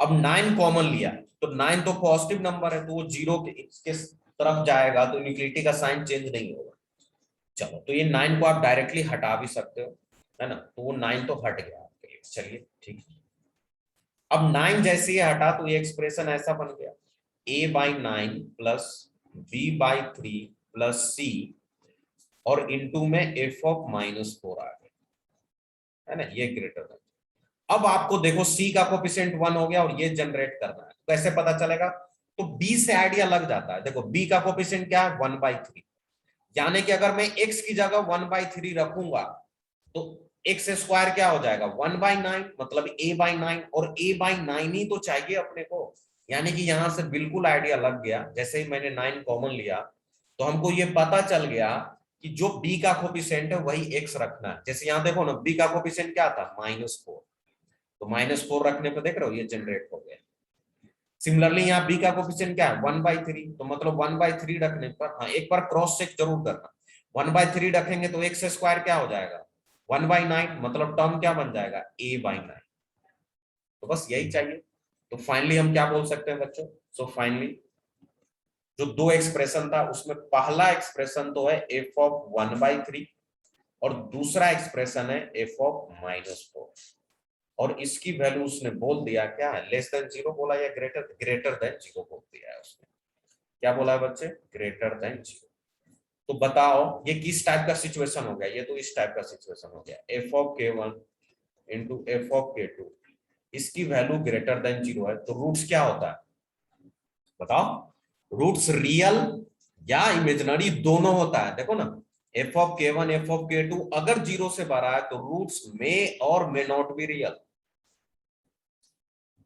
अब 9 कॉमन लिया तो 9 तो पॉजिटिव नंबर है, तो वो 0 के इसके तरफ जाएगा, तो इनइक्वालिटी का साइन चेंज नहीं होगा। चलो, तो ये 9 को आप डायरेक्टली हटा भी सकते हो, है ना, तो वो 9 तो हट गया आपके लिए, चलिए ठीक है। अब 9 जैसे ही हटा तो ये एक्सप्रेशन ऐसा बन गया, a/9 plus b/3 plus c और इनटू में f ऑफ -4 आ गया, है ना, ये ग्रेटर देन। अब आपको देखो c का कोफिशिएंट 1 हो गया और ये जनरेट करना है, कैसे पता चलेगा, तो b से आइडिया लग जाता है। देखो b का कोफिशिएंट क्या है, 1/3, यानी कि अगर मैं x की जगह 1/3 रखूंगा तो x स्क्वायर क्या हो जाएगा, 1/9 मतलब a/9, और a/9 ही तो चाहिए अपने को। यानी कि यहां से बिल्कुल आइडिया लग गया, जैसे ही मैंने 9 कॉमन लिया तो हमको ये पता चल गया कि जो b का कोफिशिएंट है वही x रखना है। जैसे यहाँ देखो ना, b का कोफिशिएंट क्या था, -4, तो -4 रखने पर देख रहे हो ये जनरेट हो गया। सिमिलरली यहाँ b का कोफिशिएंट क्या है, 1/3, तो मतलब 1/3 रखने पर, हाँ एक बार क्रॉस चेक जरूर करना, 1/3 रखेंगे तो x स्क्वायर क्या हो जाएगा, 1/9, मतलब टर्म क्या बन जाएगा, a/9। तो बस यही चाहिए। तो फाइनली हम क्या बोल सकते हैं बच्चों, सो फाइनली जो दो एक्सप्रेशन था उसमें पहला एक्सप्रेशन तो है f ऑफ 1/3 और दूसरा एक्सप्रेशन है f ऑफ -4, और इसकी वैल्यू उसने बोल दिया क्या है, लेस देन 0 बोला या ग्रेटर देन 0 बोल दिया है उसने। क्या बोला है बच्चे, ग्रेटर देन 0। तो बताओ ये किस टाइप का सिचुएशन हो गया, ये तो इस टाइप का सिचुएशन हो गया, f of k1 into f of k2, इसकी वैल्यू ग्रेटर देन 0 है, तो रूट्स क्या होता है बताओ, रूट्स रियल या इमेजिनरी दोनों होता है। देखो ना, f of k1 f of k2 अगर 0 से बड़ा है तो रूट्स में और may not be real.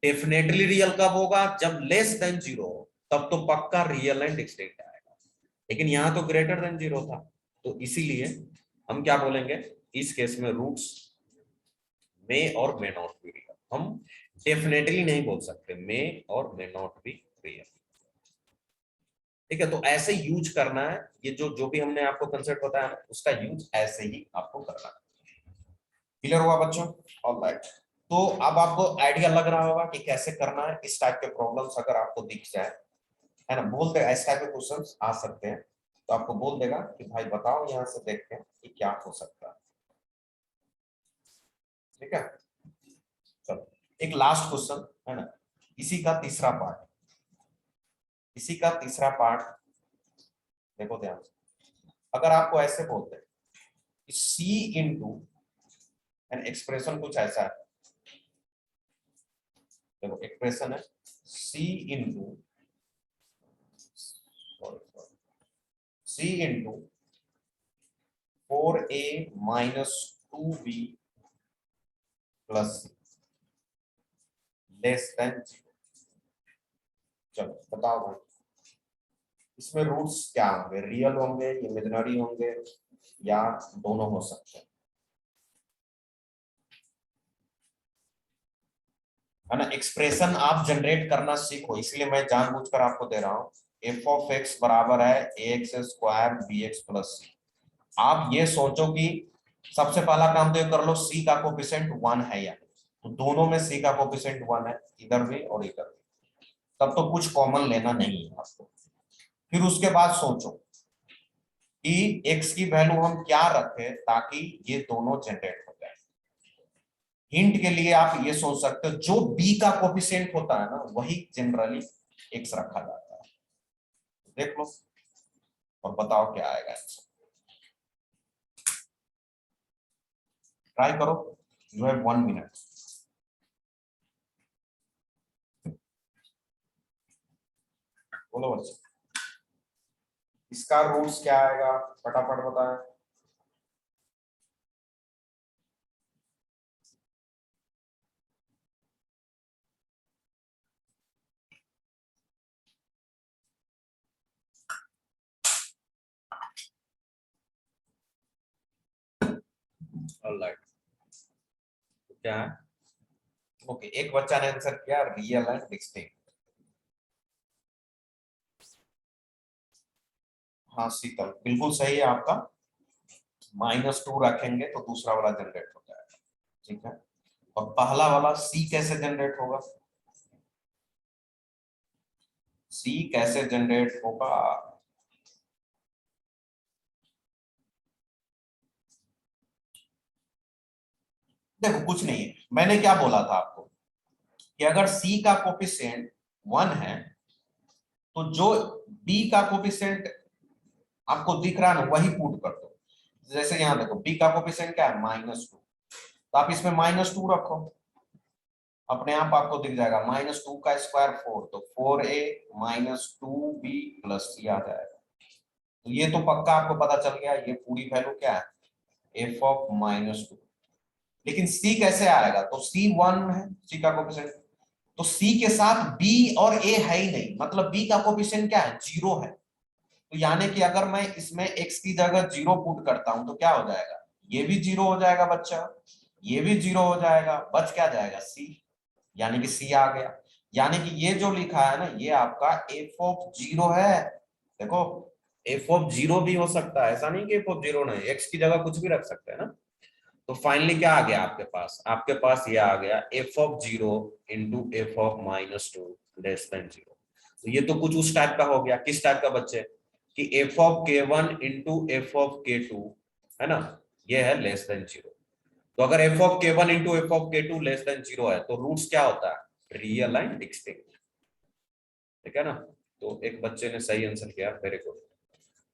Definitely real कब होगा, जब लेस देन 0 हो, तब तो पक्का रियल एंड डिस्टिंक्ट आएगा, लेकिन यहां तो ग्रेटर देन 0 था, तो इसीलिए हम क्या बोलेंगे इस केस में, रूट्स मे और मे नॉट बी रियल। हम डेफिनेटली नहीं बोल सकते मे और मे नॉट बी रियल, ठीक है। तो ऐसे यूज करना है, ये जो जो भी हमने आपको कंसेप्ट बताया ना, उसका यूज ऐसे ही आपको करना है। क्लियर हुआ बच्चों, ऑलराइट। तो अब आपको आइडिया लग रहा होगा कि कैसे करना है। इस टाइप के प्रॉब्लम्स अगर आपको दिख जाए, है ना, बोल दे इस टाइप के क्वेश्चंस आ सकते हैं, तो आपको बोल देगा कि भाई बताओ, यहाँ से देखते हैं कि क्या हो सकता है। ठीक है, चलो एक लास्ट क्वेश्चन है ना, इसी का तीसरा पार्ट, इसी का तीसरा पार्ट देखो ध्यान से। अगर आपको ऐसे बोलते हैं सी इंटू एन एक्सप्रेशन कुछ ऐसा है, देखो एक्सप्रेशन है C into C into 4a minus 2b plus less than 0। चलो बताओ भाई, इसमें रूट्स क्या होंगे, रियल होंगे, इमेजिनरी होंगे, या दोनों हो सकते हैं, है ना। एक्सप्रेशन आप जनरेट करना सीखो, इसलिए मैं जानबूझकर आपको दे रहा हूं। एफ ऑफ एक्स बराबर है A X square B X plus C. आप ये सोचो कि सबसे पहला काम तो ये कर लो, सी का कोफिशिएंट 1 है या नहीं, तो दोनों में सी का कोफिशिएंट 1 है, इधर भी और इधर भी, तब तो कुछ कॉमन लेना नहीं है आपको। फिर उसके बाद सोचो कि एक्स की वैल्यू हम क्या रखें ताकि ये दोनों जनरेट हो जाए। हिंट के लिए आप ये सोच सकते हो जो बी का कोफिशिएंट होता है ना, वही जनरली एक्स रखा जाता है। देख लो और बताओ क्या आएगा आंसर। ट्राई करो, यू हैव 1 मिनट। बोलो बच्चे, इसका रूट्स क्या आएगा, फटाफट बताएं। ऑलराइट, क्या है, ओके, एक बच्चा ने आंसर किया रियल एंड डिस्टिंक्ट। हाँ शीतल, बिल्कुल सही है आपका। -2 रखेंगे तो दूसरा वाला जनरेट हो जाएगा। ठीक है, और पहला वाला सी कैसे जनरेट होगा, सी कैसे जनरेट होगा। देखो कुछ नहीं है, मैंने क्या बोला था आपको कि अगर सी का कोफिशिएंट 1 है तो जो बी का कोफिशिएंट आपको दिख रहा है ना, वही पुट कर दो। जैसे यहां देखो बी का कोफिशिएंट क्या है, -2, तो आप इसमें -2 रखो, अपने आप आपको दिख जाएगा। -2 का स्क्वायर 4, तो 4a -2b प्लस सी आ जाएगा। तो ये तो पक्का आपको पता चल गया, ये पूरी वैल्यू क्या है, एफ ऑफ -2। लेकिन सी कैसे आएगा, तो सी 1 है, सी का कोफिशिएंट, तो सी के साथ बी और ए है ही नहीं, मतलब बी का कोफिशिएंट क्या है, 0 है। तो यानी कि अगर मैं इसमें x की जगह 0 पुट करता हूं तो क्या हो जाएगा, ये भी 0 हो जाएगा बच्चा, ये भी 0 हो जाएगा, बच क्या जाएगा, सी, यानी कि सी आ गया। यानी कि ये जो लिखा है ना, ये आपका एफ ऑफ 0 है। देखो एफ ऑफ 0 भी हो सकता है, ऐसा नहीं कि एफ ऑफ 0 नहीं, एक्स की जगह कुछ भी रख सकते हैं ना। तो फाइनली क्या आ गया आपके पास, आपके पास ये आ गया F of 0 into F of -2 less than 0। तो ये तो कुछ उस टाइप का हो गया, किस टाइप का बच्चे, कि f of k1 into F of k2, है ना, ये है लेस देन 0। तो अगर f of k1 into F of k2 less than 0 है तो रूट्स क्या होता है, रियल एंड डिस्टिंक्ट। ठीक है ना, तो एक बच्चे ने सही आंसर किया, वेरी गुड।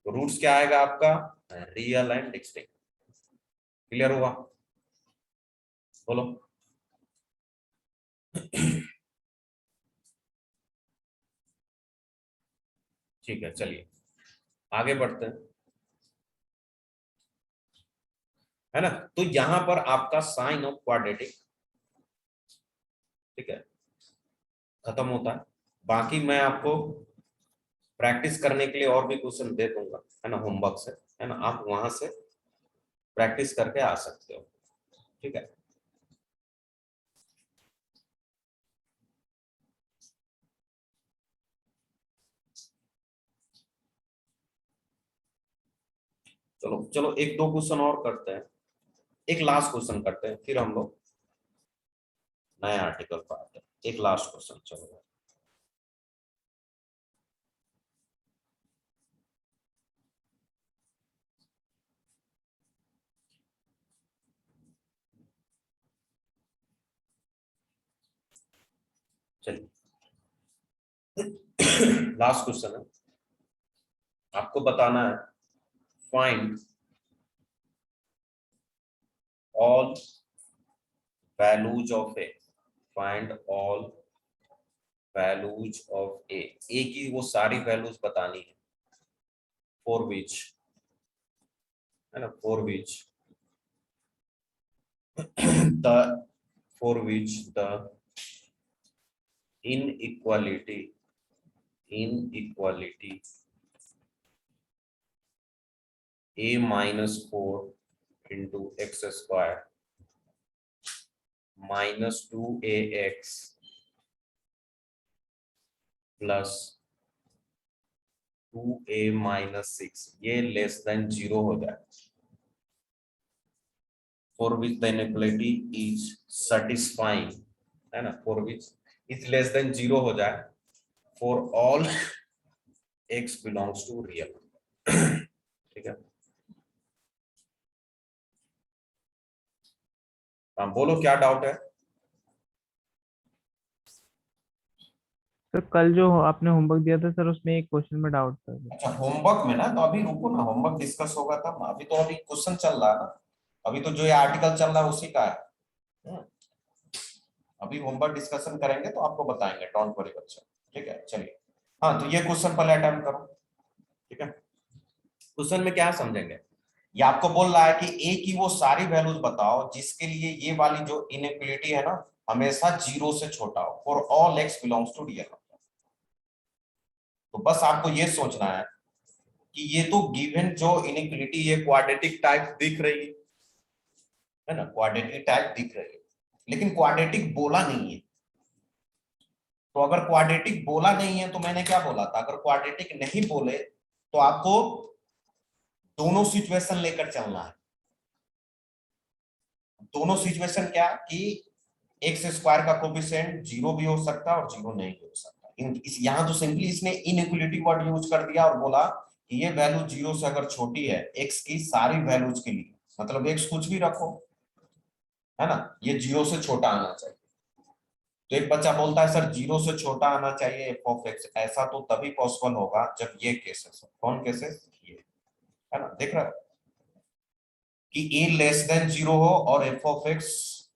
तो रूट्स क्या आएगा आपका, रियल एंड डिस्टिंक्ट। क्लियर हुआ, बोलो। ठीक है, चलिए आगे बढ़ते हैं, है ना। तो यहां पर आपका साइन ऑफ क्वाड्रेटिक, ठीक है, खत्म होता है। बाकी मैं आपको प्रैक्टिस करने के लिए और भी क्वेश्चन दे दूंगा, है ना, होमवर्क से, है ना, आप वहां से प्रैक्टिस करके आ सकते हो। ठीक है, चलो चलो एक दो क्वेश्चन और करते हैं, एक लास्ट क्वेश्चन करते हैं, फिर हम लोग नए आर्टिकल पर आते हैं। एक लास्ट क्वेश्चन चलो। चलिए लास्ट क्वेश्चन है, आपको बताना है find all values of A, find all values of A की वो सारी वैल्यूज बतानी है फॉर विच, है ना, for which the for which the inequality a minus 4 into x square minus 2ax plus 2a minus 6 ये लेस देन 0 हो जाए, for which the inequality is satisfying, है ना, for which is less than 0 हो जाए for all x belongs to real number। ठीक है, हाँ बोलो क्या डाउट है। सर कल जो आपने होमवर्क दिया था सर उसमें एक क्वेश्चन में डाउट था सर। अच्छा होमवर्क में ना, तो अभी रुको ना, होमवर्क डिस्कस होगा तब, अभी तो अभी क्वेश्चन चल रहा है ना, अभी तो जो ये आर्टिकल चल रहा है उसी का है। हम्म, अभी होमवर्क डिस्कशन करेंगे तो आपको बताएंगे, डोंट वरी बच्चा। ठीक है चलिए, हाँ तो ये क्वेश्चन पहले अटेम्प्ट करो। ठीक है, क्वेश्चन में क्या समझेंगे, ये आपको बोल रहा है कि ए की वो सारी वैल्यूज बताओ जिसके लिए ये वाली जो इनइक्वालिटी है ना हमेशा 0 से छोटा हो, for all x belongs to real number. तो बस आपको ये सोचना है कि ये तो गिवन जो इनइक्वालिटी ये क्वाड्रेटिक टाइप दिख रही है ना, क्वाड्रेटिक टाइप दिख रही है, लेकिन क्वाड्रेटिक बोला नहीं है। तो अगर क्वाड्रेटिक बोला नहीं है तो मैंने क्या बोला था, अगर क्वाड्रेटिक नहीं बोले तो आपको दोनों सिचुएशन लेकर चलना है। दोनों सिचुएशन क्या कि एक्स स्क्वायर का कोफिशिएंट 0 भी हो सकता है और 0 नहीं भी हो सकता। यहाँ तो सिंपली इसने इनइक्वालिटी वर्ड यूज कर दिया और बोला कि ये वैल्यू 0 से अगर छोटी है एक्स की सारी वैल्यूज के लिए, मतलब एक्स कुछ भी रखो, है ना, ये 0 से छोटा आना चाहिए। तो एक बच्चा बोलता है सर 0 से छोटा आना चाहिए एफ ऑफ एक्स, ऐसा तो तभी पॉसिबल होगा जब ये केसेस हो। कौन केसेस, ये, है ना, देख रहा है कि ए लेस देन 0 हो और एफ ऑफ एक्स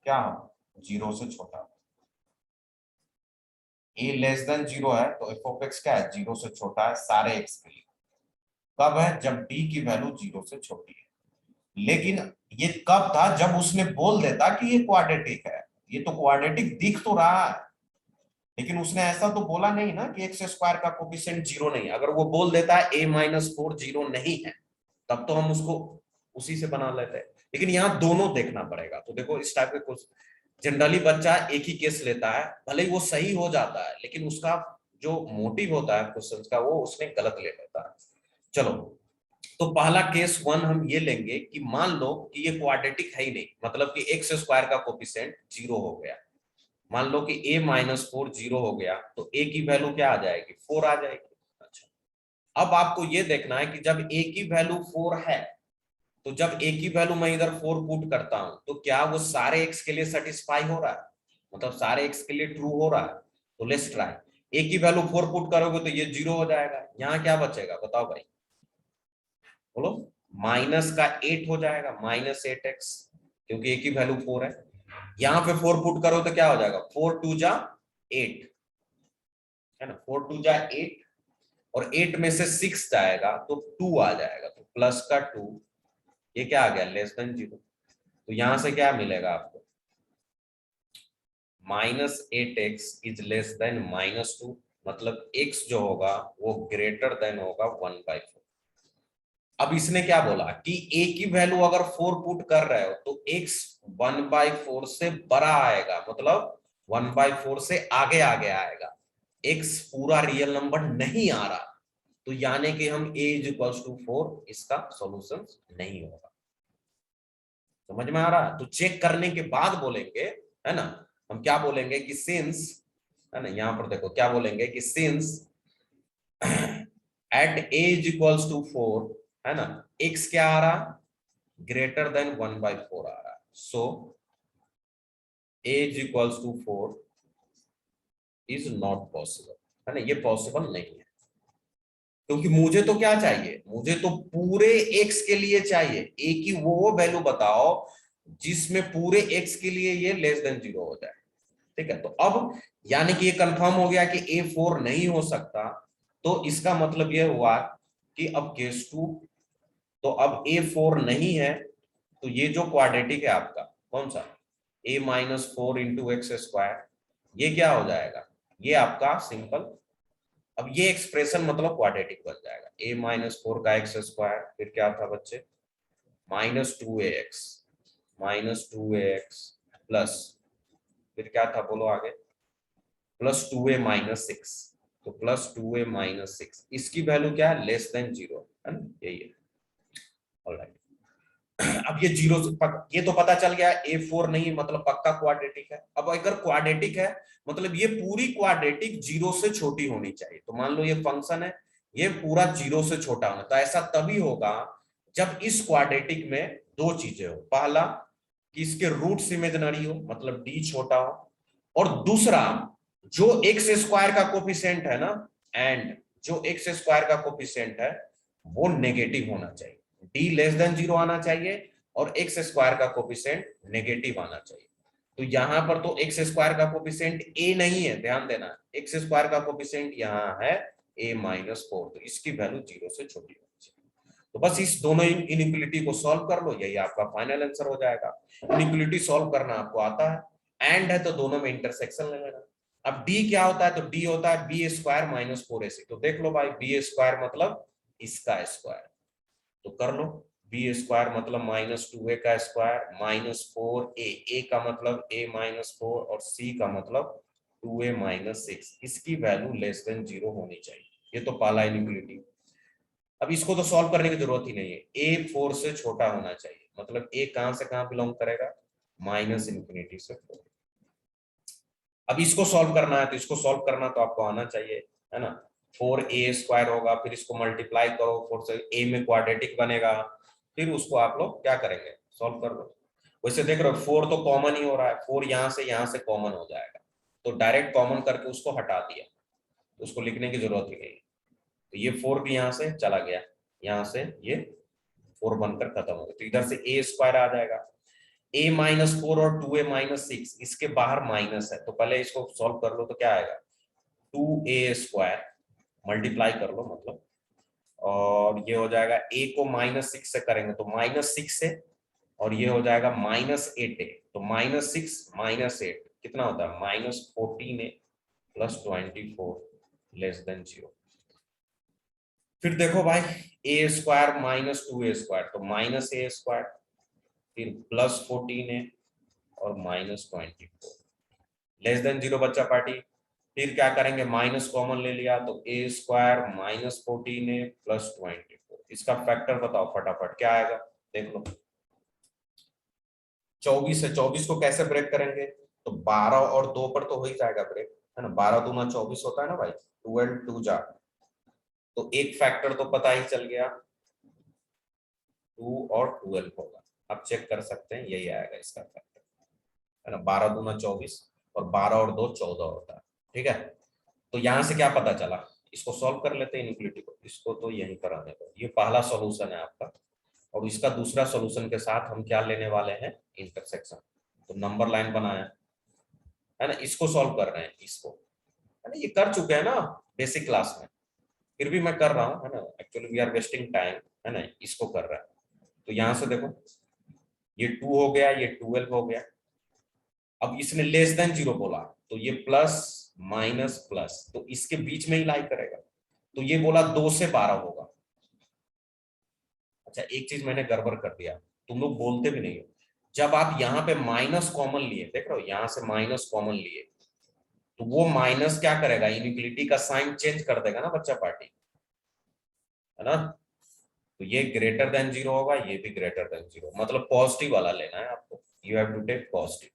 क्या हो, 0 से छोटा हो। ए लेस देन 0 है तो एफ ऑफ एक्स क्या है, 0 से छोटा है सारे एक्स के लिए। कब है, जब डी की वैल्यू 0 से छोटी है। लेकिन ये कब था, जब उसने बोल देता कि ये क्वाड्रेटिक है, ये तो क्वाड्रेटिक दिख तो रहा है, लेकिन उसने ऐसा तो बोला नहीं ना कि एक्स स्क्वायर का कोफिशिएंट 0 नहीं। अगर वो बोल देता है a माइनस 4 0 नहीं है तब तो हम उसको उसी से बना लेते हैं, लेकिन यहाँ दोनों देखना पड़ेगा। तो देखो इस टाइप के कुछ जनरली बच्चा एक ही केस लेता है, भले ही वो सही हो जाता है लेकिन उसका जो मोटिव होता है क्वेश्चन का वो उसने गलत ले लेता है। चलो, तो पहला केस 1 हम ये लेंगे कि मान लो कि ये क्वाड्रेटिक है ही नहीं, मतलब कि एक्स स्क्वायर का कोफिशिएंट 0 हो गया। मान लो कि a माइनस 4 0 हो गया तो a की वैल्यू क्या आ जाएगी, 4 आ जाएगी। अच्छा, अब आपको ये देखना है कि जब a की वैल्यू 4 है तो जब a की वैल्यू मैं इधर 4 पुट करता हूं तो क्या वो सारे x के लिए सेटिस्फाई हो रहा है, मतलब सारे x के लिए ट्रू हो रहा है। तो लेट्स ट्राई, a की वैल्यू 4 पुट करोगे तो ये 0 हो जाएगा, यहाँ क्या बचेगा बताओ भाई, बोलो, माइनस का 8 हो जाएगा, माइनस 8x, क्योंकि a की वैल्यू 4 है। यहाँ पे 4 पुट करो तो क्या हो जाएगा, 4 2 जा 8, है ना, 4 2 जा 8 और 8 में से 6 जाएगा तो 2 आ जाएगा, तो प्लस का 2, ये क्या आ गया, लेस देन 0। तो यहां से क्या मिलेगा आपको, minus 8x is less than minus 2, मतलब x जो होगा वो ग्रेटर देन होगा 1/4। अब इसने क्या बोला कि a की वैल्यू अगर 4 पुट कर रहे हो तो x 1/4 से बड़ा आएगा, मतलब 1/4 से आगे आगे आएगा, x पूरा रियल नंबर नहीं आ रहा, तो यानी कि हम a इज इक्वल्स टू 4 इसका सॉल्यूशन नहीं होगा। समझ में आ रहा है, तो चेक करने के बाद बोलेंगे, है ना, हम क्या बोलेंगे कि सिंस, है ना, यहां पर देखो क्या बोलेंगे कि since at a is equals to 4, है ना, x क्या आ रहा, ग्रेटर देन 1/4 आ रहा, so a is equals to 4 is not possible, है ना, ये पॉसिबल नहीं है। क्योंकि मुझे तो क्या चाहिए, मुझे तो पूरे x के लिए चाहिए, a की वो वैल्यू बताओ जिसमें पूरे x के लिए ये लेस देन 0 हो जाए। ठीक है, तो अब यानी कि ये कंफर्म हो गया कि A4 नहीं हो सकता, तो इसका मतलब ये हुआ कि अब केस 2, तो अब A4 नहीं है, तो ये जो क्वाड्रेटिक है आपका कौन सा, A-4 × x², ये क्या हो जाएगा, ये आपका सिंपल, अब ये एक्सप्रेशन मतलब क्वाड्रेटिक बन जाएगा, A-4 का x², फिर क्या था बच्चे, -2ax, -2ax प्लस, फिर क्या था बोलो आगे, +2a-6, तो +2a-6, इसकी वैल्यू क्या है, लेस देन 0, है ना, यही है। ऑलराइट, अब ये 0 ये तो पता चल गया A4 नहीं मतलब पक्का क्वाड्रेटिक है। अब अगर क्वाड्रेटिक है मतलब ये पूरी क्वाड्रेटिक 0 से छोटी होनी चाहिए, तो मान लो ये फंक्शन है, ये पूरा 0 से छोटा होना, तो ऐसा तभी होगा जब इस क्वाड्रेटिक में दो चीजें हो, पहला कि इसके रूट्स इमेजिनरी हो मतलब d छोटा हो, और दूसरा जो x² का कोफिशिएंट है ना, एंड जो x² का कोफिशिएंट है वो नेगेटिव होना चाहिए, d लेस देन 0 आना चाहिए और x² का कोफिशिएंट नेगेटिव आना चाहिए। तो यहां पर तो x² का कोफिशिएंट a नहीं है, ध्यान देना, x² का कोफिशिएंट यहाँ है a-4, तो इसकी वैल्यू 0 से छोटी होनी चाहिए। तो बस इस दोनों इनइक्वालिटी को सॉल्व कर लो, यही आपका फाइनल आंसर हो जाएगा। इनइक्वालिटी सॉल्व करना आपको आता है, एंड है तो दोनों में इंटरसेक्शन ले लेना। अब d क्या होता है, तो d होता है b² - 4ac, तो देख लो भाई b² मतलब इसका स्क्वायर, तो कर लो, b² मतलब -2a का स्क्वायर -4a, a का मतलब a-4 और c का मतलब 2a-6, इसकी वैल्यू लेस देन 0 होनी चाहिए, ये तो पहला इनइक्वालिटी। अब इसको तो सॉल्व करने की जरूरत ही नहीं है, A4 से छोटा होना चाहिए, मतलब a कहां से कहां बिलोंग करेगा, -∞ से 4। अब इसको सॉल्व करना है, तो इसको सॉल्व करना तो आपको आना चाहिए, है ना, 4a² होगा, फिर इसको मल्टीप्लाई करो 4 से, a में क्वाड्रेटिक बनेगा, फिर उसको आप लोग क्या करेंगे, सॉल्व कर लो। वैसे देख रहे हो 4 तो कॉमन ही हो रहा है, 4 यहाँ से कॉमन हो जाएगा, तो डायरेक्ट कॉमन करके उसको हटा दिया, तो उसको लिखने की जरूरत ही नहीं, तो ये 4 भी यहाँ से चला गया, यहाँ से ये 4 बनकर खत्म हो गया, तो इधर से a² आ जाएगा, a-4 और 2a-6 इसके बाहर माइनस है, तो पहले इसको सॉल्व कर लो, तो क्या आएगा 2a² मल्टीप्लाई कर लो मतलब, और ये हो जाएगा a को -6 से करेंगे तो -6 से, और ये हो जाएगा -8a, तो -6 - 8 कितना होता है, -14a + 24 लेस देन 0। फिर देखो भाई a² - 2a², तो -a², फिर +14a और -24 लेस देन 0 बच्चा पार्टी। फिर क्या करेंगे, माइनस कॉमन ले लिया, तो a² - 14a + 24, इसका फैक्टर बताओ फटाफट क्या आएगा, देख लो। 24 है, 24 को कैसे ब्रेक करेंगे, तो 12 और 2 पर तो हो ही जाएगा ब्रेक, है ना, 12 दूना 24 होता है ना भाई, 12 2 जा, तो एक फैक्टर तो पता ही चल गया, 2 और 12 होगा, आप चेक कर सकते हैं, यही आएगा इसका फैक्टर, है ना, 12 दूना 24 और 12 और 2 14 होता है। ठीक है, तो यहां से क्या पता चला, इसको सॉल्व कर लेते हैं इनइक्वालिटी को, इसको तो यहीं पर आने दो, ये पहला सॉल्यूशन है आपका, और इसका दूसरा सॉल्यूशन के साथ हम क्या लेने वाले हैं, इंटरसेक्शन, तो नंबर लाइन बनाया, है ना, इसको सॉल्व कर रहे हैं, इसको, है ना, ये कर चुके हैं ना बेसिक क्लास में, फिर भी मैं कर रहा हूँ, है ना, actually we are wasting time, है ना, इसको कर रहा है, तो यहां से देखो ये 2 हो गया, ये 12 हो गया, अब इसने लेस देन 0 बोला, तो ये प्लस माइनस प्लस, तो इसके बीच में ही लाई करेगा, तो ये बोला 2 से 12 होगा। अच्छा एक चीज मैंने गड़बड़ कर दिया, तुम लोग बोलते भी नहीं हो, जब आप यहाँ पे माइनस कॉमन लिए, देख रहे हो यहाँ से माइनस कॉमन लिए, तो वो माइनस क्या करेगा, इनइक्वालिटी का साइन चेंज कर देगा ना बच्चा पार्टी, है ना, तो ये ग्रेटर देन 0 होगा, ये भी ग्रेटर देन 0, मतलब पॉजिटिव वाला लेना है आपको, you have to take positive.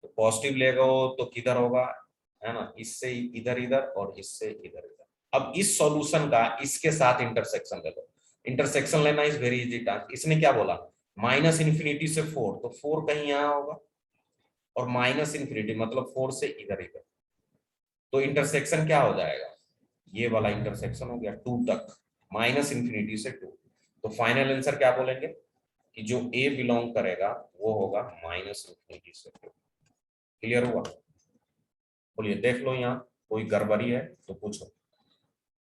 तो पॉजिटिव लेगा हो तो किधर होगा, है ना, इससे इधर इधर और इससे इधर इधर। अब इस सॉल्यूशन का इसके साथ इंटरसेक्शन ले लो। इंटरसेक्शन लेना इज वेरी इजी टास्क। इसने क्या बोला, माइनस इन्फिनिटी से 4, तो 4 कहीं यहाँ होगा, और माइनस इन्फिनिटी मतलब 4 से इधर इधर, तो इंटरसेक्शन क्या हो जाएगा, ये वाला इंटरसेक्शन हो गया 2 तक, माइनस इन्फिनिटी से 2। तो फाइनल आंसर क्या बोलेंगे कि जो ए बिलोंग करेगा वो होगा माइनस इन्फिनिटी से 2। क्लियर हुआ? बोलिए, देख लो यहाँ कोई गड़बड़ी है तो पूछो,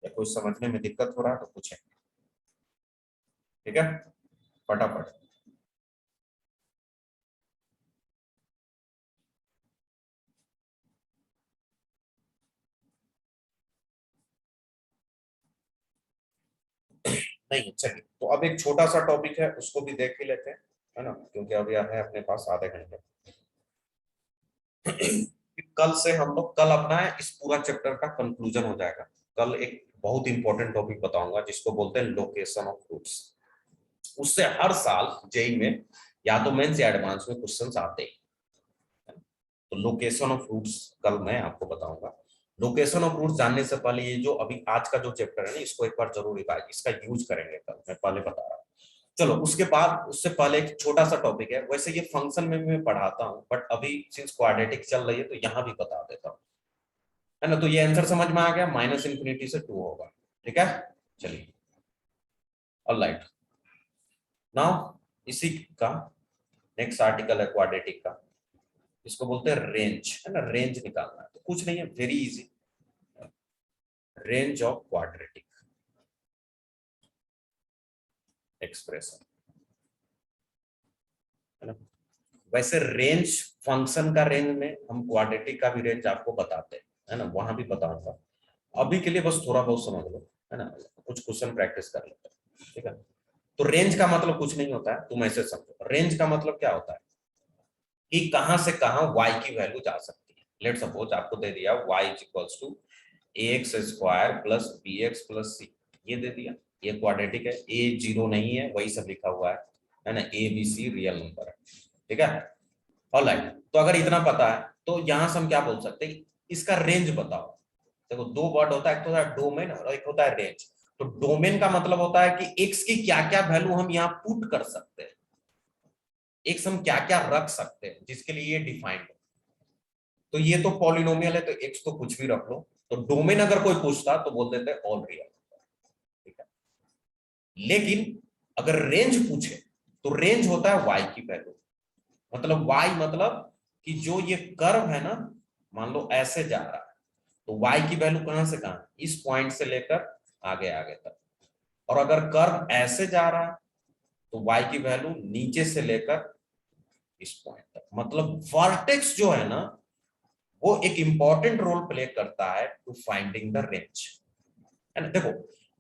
या कोई समझने में दिक्कत हो रहा है तो पूछे। ठीक है, फटाफट। नहीं, चलिए, तो अब एक छोटा सा टॉपिक है उसको भी देख ही लेते हैं, है ना, क्योंकि अभी है अपने पास आधे घंटे। कल से हम लोग, कल अपना है इस पूरा चैप्टर का कंक्लूजन हो जाएगा। कल एक बहुत इंपॉर्टेंट टॉपिक बताऊंगा जिसको बोलते हैं लोकेशन ऑफ रूट्स। उससे हर साल जेई में या तो मेंस या एडवांस में क्वेश्चंस आते हैं। तो लोकेशन ऑफ रूट्स कल मैं आपको बताऊंगा। लोकेशन ऑफ रूट्स जानने से पहले ये जो अभी आज का जो चैप्टर है ना, इसको एक बार जरूर रिवाइज, इसका यूज करेंगे कल, मैं पहले बता रहा हूँ। चलो, उसके बाद उससे पहले एक छोटा सा टॉपिक है, वैसे ये फंक्शन में मैं पढ़ाता हूँ बट अभी सिंस क्वाड्रेटिक चल रही है तो यहाँ भी बता देता हूँ, है ना। तो ये आंसर समझ में आ गया, माइनस इन्फिनिटी से 2 होगा। ठीक है, चलिए, ऑलराइट। नाउ इसी का नेक्स्ट आर्टिकल है क्वाड्रेटिक का, इसको बोलते हैं रेंज, है ना, रेंज निकालना है। तो कुछ नहीं है, very easy, range of quadratic expression, है ना। वैसे रेंज, फंक्शन का रेंज में हम क्वाड्रेटिक का भी रेंज आपको बताते हैं, है ना, वहां भी बताऊंगा। अभी के लिए बस थोड़ा बहुत समझ लो, है ना, कुछ क्वेश्चन प्रैक्टिस कर लेते हैं। ठीक है, तो रेंज का मतलब कुछ नहीं होता है, तुम ऐसे समझो। रेंज का मतलब क्या होता है कि कहां से कहां y की वैल्यू जा सकती है। लेट सपोज आपको दे दिया y is equals to ax square plus bx plus c, ये दे दिया, ये क्वाड्रेटिक है, a 0 नहीं है, वही सब लिखा हुआ है ना, a b c real number है। ठीक है, ऑलराइट। तो अगर इतना पता है तो यहां से हम क्या बोल सकते हैं, इसका रेंज बताओ। देखो, दो वर्ड होता है, एक तो होता है डोमेन और एक होता है रेंज। तो डोमेन का मतलब होता है कि एक्स की क्या क्या वैल्यू हम यहाँ पुट कर सकते हैं, एक्स हम क्या क्या रख सकते हैं जिसके लिए ये डिफाइंड है। तो ये तो पॉलिनोमियल है तो एक्स तो कुछ भी रख लो। तो डोमेन अगर कोई पूछता तो बोल देते हैं ऑल रियल। ठीक है, लेकिन अगर रेंज पूछे तो रेंज होता है वाई की वैल्यू। मतलब वाई मतलब कि जो ये कर्व है ना, मान लो ऐसे जा रहा है, तो वाई की वैल्यू कहां से कहां, इस पॉइंट से लेकर आगे आगे तक। और अगर कर्व ऐसे जा रहा है तो वाई की वैल्यू नीचे से लेकर इस पॉइंट तक। मतलब वर्टेक्स जो है ना, वो एक इंपॉर्टेंट रोल प्ले करता है टू फाइंडिंग द रेंज, है ना। देखो,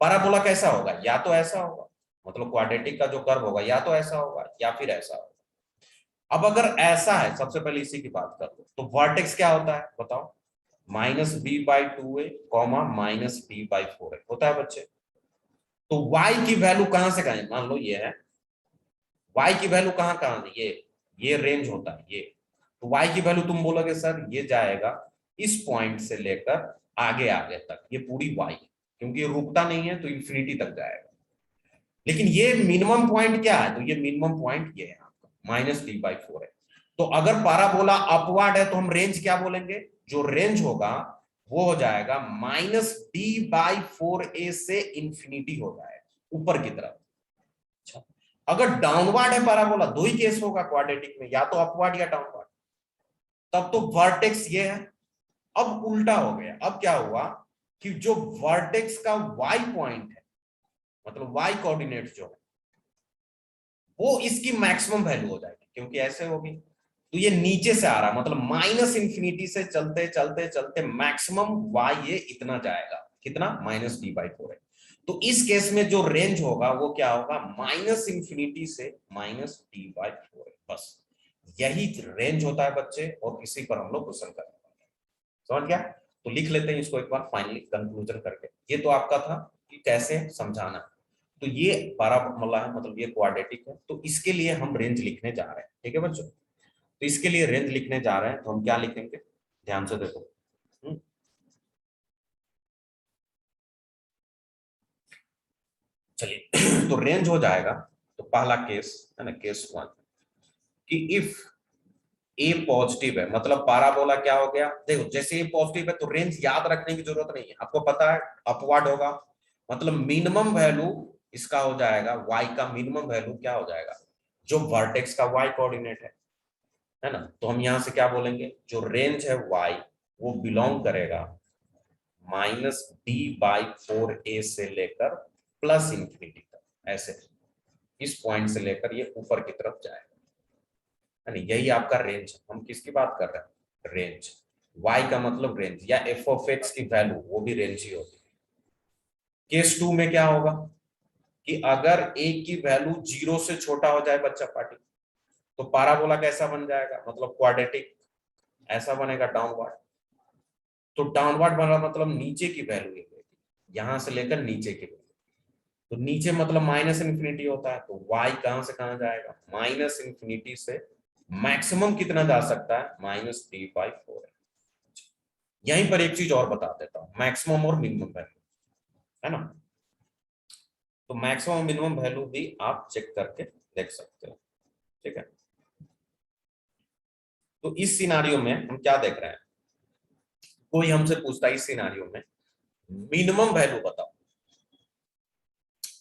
पैराबोला कैसा होगा, या तो ऐसा होगा, मतलब क्वाड्रेटिक का जो कर्व होगा या तो ऐसा होगा या फिर ऐसा होगा। अब अगर ऐसा है, सबसे पहले इसी की बात कर लो, तो वर्टेक्स क्या होता है बताओ, minus b by 2a comma minus b by 4a होता है बच्चे। तो y की वैल्यू कहां से कहां, मान लो ये है, y की वैल्यू कहां कहां है, ये रेंज होता है ये। तो y की वैल्यू तुम बोलोगे सर ये जाएगा इस पॉइंट से लेकर आगे आगे तक, ये पूरी y, क्योंकि ये रुकता नहीं है तो इंफिनिटी तक जाएगा। लेकिन ये मिनिमम पॉइंट क्या है, तो ये मिनिमम पॉइंट ये है आपका माइनस बी बाई 4 है। तो अगर पैराबोला अपवर्ड है तो हम रेंज क्या बोलेंगे, जो रेंज होगा वो हो जाएगा माइनस डी बाई 4a से इंफिनिटी हो जाएगा ऊपर की तरफ। अच्छा, अगर डाउनवर्ड है पैराबोला, दो ही केस होगा क्वाड्रेटिक में, या तो अपवर्ड या डाउनवर्ड, तब तो वर्टेक्स ये है। अब उल्टा हो गया, अब क्या हुआ कि जो वर्टेक्स का y पॉइंट है, मतलब y कोऑर्डिनेट जो है, वो इसकी मैक्सिमम वैल्यू हो जाएगी, क्योंकि ऐसे होगी। तो ये नीचे से आ रहा, मतलब माइनस इंफिनिटी से चलते चलते चलते मैक्सिमम y ये इतना जाएगा, कितना, माइनस डी बाई 4 है। तो इस केस में जो रेंज होगा वो क्या होगा, माइनस इंफिनिटी से माइनस डी बाई 4 है। बस यही रेंज होता है बच्चे, और इसी पर हम लोग क्वेश्चन करेंगे। समझ गया? तो लिख लेते हैं इसको एक बार फाइनली कंक्लूजन करके। ये तो आपका था कि कैसे समझाना। तो ये पैराबोला है, मतलब ये क्वाड्रेटिक है, तो इसके लिए हम रेंज लिखने जा रहे हैं। ठीक है बच्चों, तो इसके लिए रेंज लिखने जा रहे हैं, तो हम क्या लिखेंगे, ध्यान से देखो। चलिए तो रेंज हो जाएगा, तो पहला केस है ना, केस 1, कि इफ ए पॉजिटिव है, मतलब पाराबोला क्या हो गया, देखो जैसे ए पॉजिटिव है तो रेंज याद रखने की जरूरत नहीं है, आपको पता है अपवर्ड होगा, मतलब मिनिमम वैल्यू इसका हो जाएगा, y का मिनिमम वैल्यू क्या हो जाएगा, जो वर्टेक्स का y कोऑर्डिनेट है ना, तो हम यहां से क्या बोलेंगे, जो रेंज है y वो बिलोंग करेगा -d/4a से लेकर प्लस इंफिनिटी तक, ऐसे इस पॉइंट से लेकर ये ऊपर की तरफ जाएगा, है ना, यही आपका रेंज। हम किसकी बात कर रहे हैं, रेंज, y का मतलब रेंज, या f ऑफ x की वैल्यू वो भी रेंज ही होती है। केस 2 में क्या होगा कि अगर a की वैल्यू 0 से छोटा हो जाए बच्चा पार्टी, तो पाराबोला कैसा बन जाएगा, मतलब क्वाड्रेटिक ऐसा बनेगा, डाउनवर्ड। तो डाउनवर्ड बना मतलब नीचे की वैल्यू लेगी, यहां से लेकर नीचे की वैल्यू, तो नीचे मतलब माइनस इन्फिनिटी होता है, तो y कहां से कहां जाएगा, माइनस इन्फिनिटी से मैक्सिमम कितना जा सकता है, -d/4। यहीं पर एक चीज और बता देता हूं, मैक्सिमम और मिनिमम वैल्यू, है ना, तो मैक्सिमम मिनिमम वैल्यू भी आप चेक करके देख सकते हो, ठीक है। तो इस सिनारियो में हम क्या देख रहे हैं, कोई हमसे पूछता है इस सिनारियो में मिनिमम वैल्यू बताओ,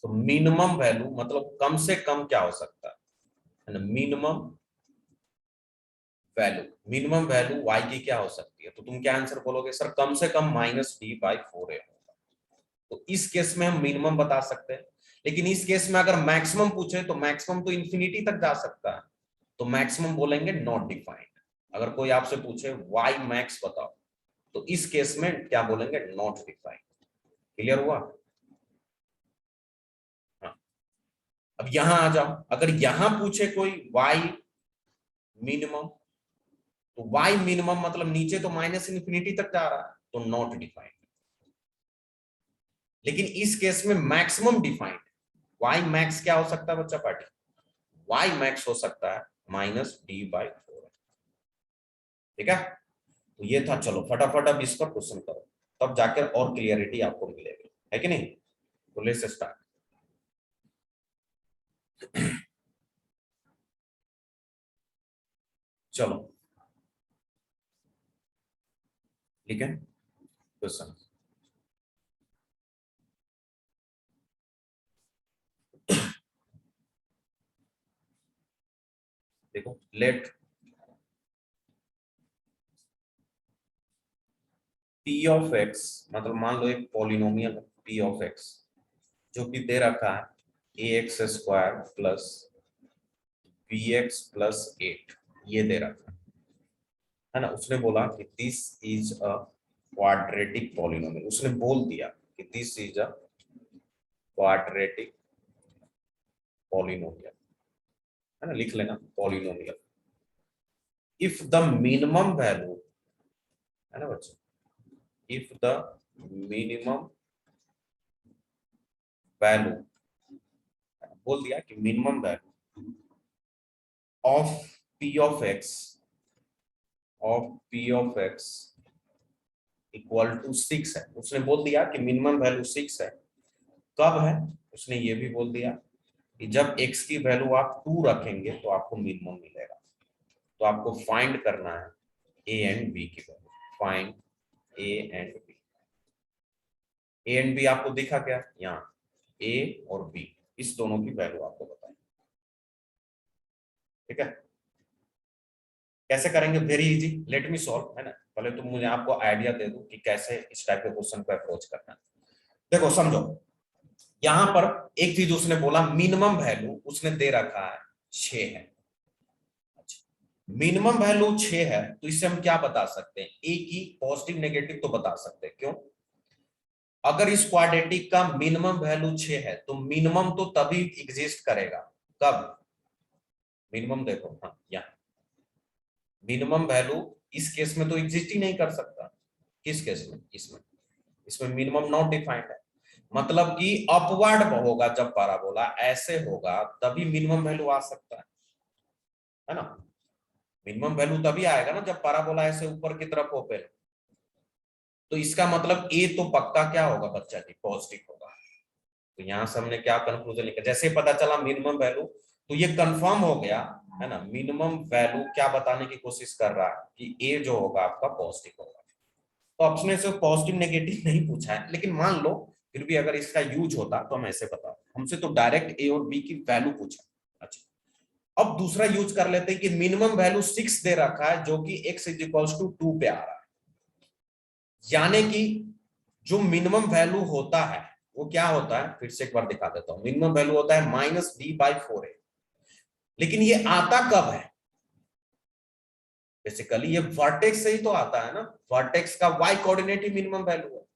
तो मिनिमम वैल्यू मतलब कम से कम क्या हो सकता है ना, minimum value, minimum value y की क्या हो सकती है, तो तुम क्या आंसर बोलोगे, सर कम से कम -d/4a होगा, तो इस केस में हम मिनिमम बता सकते हैं। लेकिन इस केस में अगर मैक्सिमम पूछे तो मैक्सिमम तो इंफिनिटी तक जा सकता है, तो मैक्सिमम बोलेंगे नॉट डिफाइंड। अगर कोई आपसे पूछे y मैक्स बताओ, तो इस केस में क्या बोलेंगे, नॉट डिफाइंड। क्लियर हुआ। हाँ। अब यहां आ जाओ, अगर यहां पूछे कोई y मिनिमम, तो y मिनिमम मतलब नीचे तो माइनस इन्फिनिटी तक जा रहा है, तो नॉट डिफाइंड। लेकिन इस केस में मैक्सिमम डिफाइंड, y मैक्स क्या हो सकता है बच्चा पार्टी, y मैक्स हो सकता है -d/4, ठीक है। तो ये था, चलो फटाफट अब इस पर क्वेश्चन करो, तब जाकर और क्लियरिटी आपको मिलेगी, है कि नहीं। तो लेट्स स्टार्ट। चलो ठीक है, क्वेश्चन देखो, लेट p ऑफ x, मतलब मान लो एक पॉलिनोमियल p ऑफ x जो कि दे रखा है ax² प्लस bx+8, ये दे रखा है ना। उसने बोला कि this is a quadratic polynomial, उसने बोल दिया कि this is a quadratic polynomial, है ना, लिख लेना polynomial. If the minimum value, है ना बच्चों, इफ द मिनिमम वैल्यू, बोल दिया कि minimum value of p of x equal to 6 है, उसने बोल दिया कि मिनिमम वैल्यू 6 है। कब है, उसने ये भी बोल दिया कि जब x की वैल्यू आप 2 रखेंगे तो आपको मिनिमम मिलेगा। तो आपको फाइंड करना है a एंड b की वैल्यू, find a and b। A and b आपको दिखा क्या, यहाँ a और b, इस दोनों की वैल्यू आपको बताएं, ठीक है। कैसे करेंगे, very easy, let me solve, है ना। पहले तो मुझे आपको आइडिया दे दूं कि कैसे इस टाइप के क्वेश्चन को अप्रोच करना है। देखो समझो, यहां पर एक चीज उसने बोला, मिनिमम वैल्यू उसने दे रखा है 6 है। मिनिमम वैल्यू 6 है, तो इससे हम क्या बता सकते हैं, ए की पॉजिटिव नेगेटिव तो बता सकते हैं, क्यों, अगर इस क्वाड्रेटिक का मिनिमम वैल्यू 6 है तो मिनिमम तो तभी एग्जिस्ट करेगा, कब, मिनिमम देखो, हाँ यहाँ मिनिमम वैल्यू इस केस में तो एग्जिस्ट ही नहीं कर सकता, किस केस में, इसमें, इसमें मिनिमम नॉट डिफाइंड है, मतलब कि अपवर्ड होगा, जब पाराबोला ऐसे होगा तभी मिनिमम वैल्यू आ सकता है ना। मिनिमम वैल्यू तभी आएगा ना जब पैराबोला ऐसे ऊपर की तरफ ओपन। तो इसका मतलब ए तो पक्का क्या होगा बच्चा जी, पॉजिटिव होगा। तो यहां से हमने क्या कंक्लूजन निकाला, जैसे पता चला मिनिमम वैल्यू, तो ये कंफर्म हो गया है ना, मिनिमम वैल्यू क्या बताने की कोशिश कर रहा है कि ए जो होगा आपका पॉजिटिव होगा। तो ऑप्शन में से पॉजिटिव नेगेटिव नहीं पूछा है, लेकिन मान लो फिर भी अगर इसका यूज होता तो हम ऐसे बता, हमसे तो डायरेक्ट ए और बी की वैल्यू पूछा। अच्छा, अब दूसरा यूज कर लेते हैं कि मिनिमम वैल्यू 6 दे रखा है जो कि x इज इक्वल्स टू 2 पे आ रहा है, यानी कि जो मिनिमम वैल्यू होता है वो क्या होता है, फिर से एक बार दिखा देता हूं, मिनिमम वैल्यू होता है -b/4a, लेकिन ये आता कब है, बेसिकली ये वर्टेक्स से ही तो आता है ना, वर्टेक्स का y कोऑर्डिनेट ही मिनिमम वैल्यू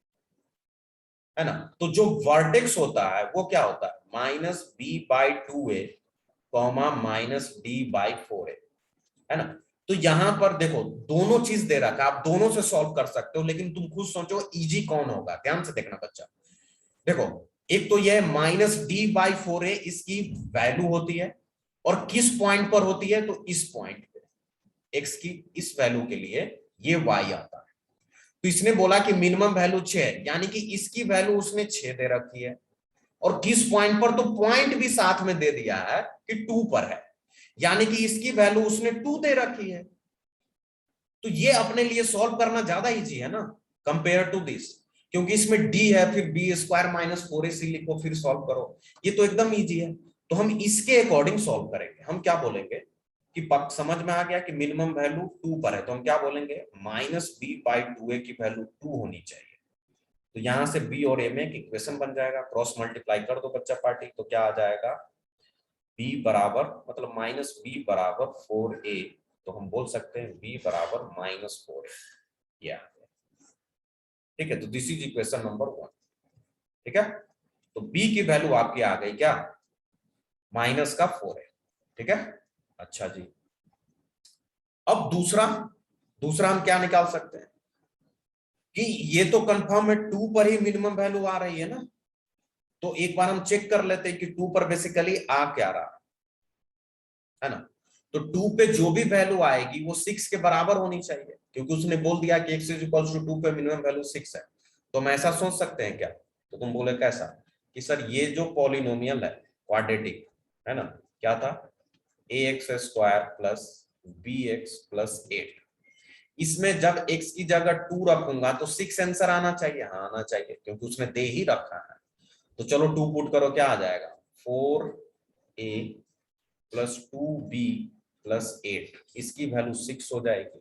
है ना। तो जो वर्टेक्स होता है वो क्या होता है, -b/2a, -d/4a, है ना। तो यहां पर देखो दोनों चीज दे रखा है, आप दोनों से सॉल्व कर सकते हो, लेकिन तुम खुद सोचो इजी कौन होगा, ध्यान से देखना बच्चा। देखो एक तो यह -d/4a इसकी वैल्यू होती है, और किस पॉइंट पर होती है, तो इस पॉइंट पे x की इस वैल्यू के लिए ये y आता है। तो इसने बोला कि मिनिमम वैल्यू 6 है, यानी कि इसकी वैल्यू उसने 6 दे रखी है, और किस पॉइंट पर, तो पॉइंट भी साथ में दे दिया है कि 2 पर है, यानी कि इसकी वैल्यू उसने 2 दे रखी है। तो ये अपने लिए सॉल्व करना ज्यादा इजी है ना कंपेयर टू दिस, क्योंकि इसमें d है, फिर b² - 4ac लिखो, फिर सॉल्व करो, ये तो एकदम इजी है। तो हम इसके अकॉर्डिंग सॉल्व करेंगे, हम क्या बोलेंगे कि पक समझ में आ गया कि मिनिमम वैल्यू 2 पर है, तो हम क्या बोलेंगे, -b/2a की वैल्यू 2 होनी चाहिए। तो यहां से b और a में एक इक्वेशन बन जाएगा, क्रॉस मल्टीप्लाई कर दो बच्चा पार्टी, तो क्या आ जाएगा, b बराबर मतलब -b/4a, तो हम बोल सकते हैं b बराबर -4a, या ठीक है। तो दिस इज इक्वेशन नंबर 1, ठीक है। तो b की वैल्यू आपकी आ गई क्या, -4 है, ठीक है। अच्छा जी, अब दूसरा दूसरा हम क्या निकाल सकते हैं कि ये तो कंफर्म है 2 पर ही मिनिमम वैल्यू आ रही है ना, तो एक बार हम चेक कर लेते हैं कि 2 पर बेसिकली आ क्या रहा है ना। तो 2 पे जो भी वैल्यू आएगी वो 6 के बराबर होनी चाहिए, क्योंकि उसने बोल दिया कि x = 2 पे मिनिमम वैल्यू 6 है। तो हम ऐसा सोच सकते हैं क्या, तो तुम बोले कैसा, कि सर ये जो पॉलिनोमियल है क्वाड्रेटिक है ना, क्या था, ax² + bx + 8, इसमें जब x की जगह 2 रखूंगा तो 6 आंसर आना चाहिए, हाँ आना चाहिए, क्योंकि उसने दे ही रखा है। तो चलो 2 पुट करो, क्या आ जाएगा, 4a + 2b + 8, इसकी वैल्यू 6 हो जाएगी।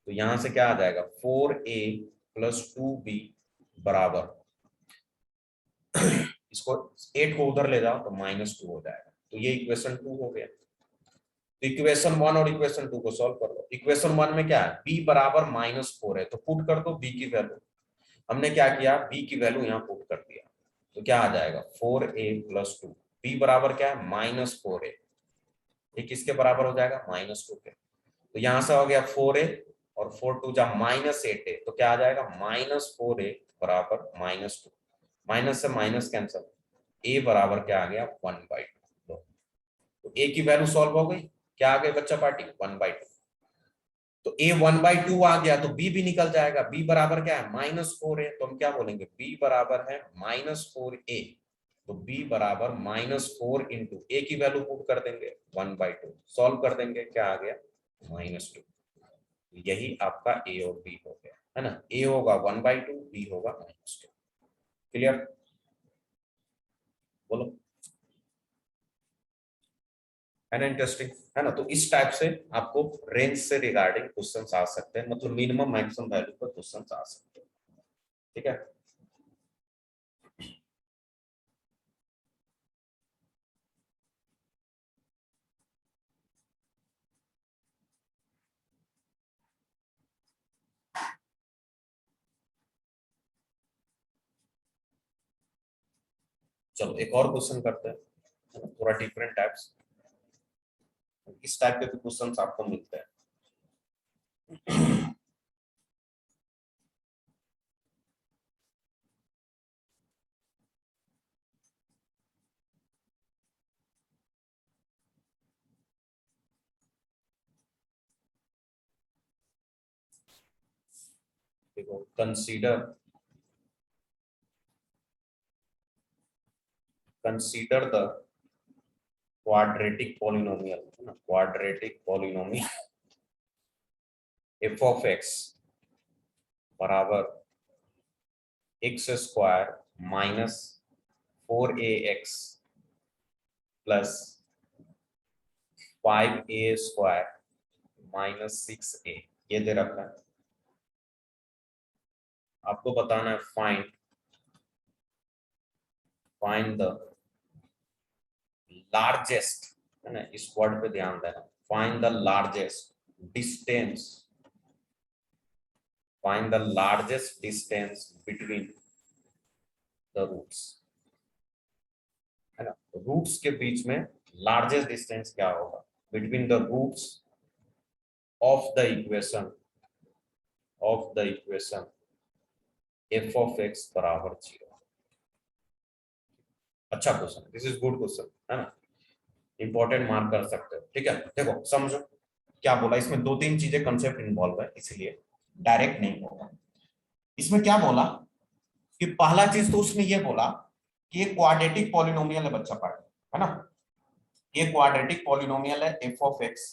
तो यहां से क्या आ जाएगा, 4a + 2b बराबर इसको 8 को उधर ले जाओ तो -2 हो जाएगा। तो ये इक्वेशन 2 हो गया। तो इक्वेशन 1 और इक्वेशन 2 को सॉल्व कर लो। इक्वेशन 1 में क्या है, b बराबर -4 है, तो पुट कर दो b की वैल्यू। हमने क्या किया, b की वैल्यू यहाँ पुट कर दिया, तो क्या आ जाएगा, 4a + 2, b बराबर क्या है, -4a, ये किसके बराबर हो जाएगा, -2 के। तो यहां से हो गया 4a और 4 2 जा -8a, तो क्या आ जाएगा, -4a बराबर -2, माइनस से माइनस कैंसिल, a बराबर क्या आ गया, 1/2। तो a की वैल्यू सॉल्व हो गई, क्या आ गई बच्चा पार्टी, 1/2। तो a 1/2 आ गया तो b भी निकल जाएगा, b बराबर क्या है, -4a, तो हम क्या बोलेंगे, b बराबर है -4a, तो b बराबर -4 इंटू a की वैल्यू पुट कर देंगे 1/2, सॉल्व कर देंगे, क्या आ गया, -2। यही आपका a और b हो गया, है ना, a होगा 1/2, b होगा -2। क्लियर, बोलो, है ना, इंटरेस्टिंग, है ना। तो इस टाइप से आपको रेंज से रिगार्डिंग क्वेश्चंस आ सकते हैं, मतलब मिनिमम मैक्सिमम वैल्यू पर क्वेश्चंस आ सकते हैं, ठीक है। चलो एक और क्वेश्चन करते हैं, है ना, थोड़ा डिफरेंट टाइप्स, इस टाइप के भी क्वेश्चंस आपको मिलते हैं। देखो कंसीडर द क्वाड्रेटिक पॉलिनोमियल, है ना, quadratic polynomial F of x बराबर X square minus 4ax plus 5a square minus 6a, ये दे रखा है। आपको बताना है फाइंड द लार्जेस्ट, है ना, इस वर्ड पे ध्यान देना, find the largest distance, find the largest distance between the roots, है ना। रूट्स के बीच में लार्जेस्ट डिस्टेंस क्या होगा, between the roots of the equation f of x बराबर 0। अच्छा question, this is good question, है ना, इंपॉर्टेंट मार्क कर सकते हो। ठीक है, देखो समझो क्या बोला, इसमें दो तीन चीजें कंसेप्ट इन्वॉल्व है, इसलिए डायरेक्ट नहीं होगा। इसमें क्या बोला कि पहला चीज तो उसने ये बोला कि ये क्वाड्रेटिक पॉलिनोमियल है बच्चा पार्ट, है ना, ये क्वाड्रेटिक पॉलिनोमियल है एफ ऑफ एक्स,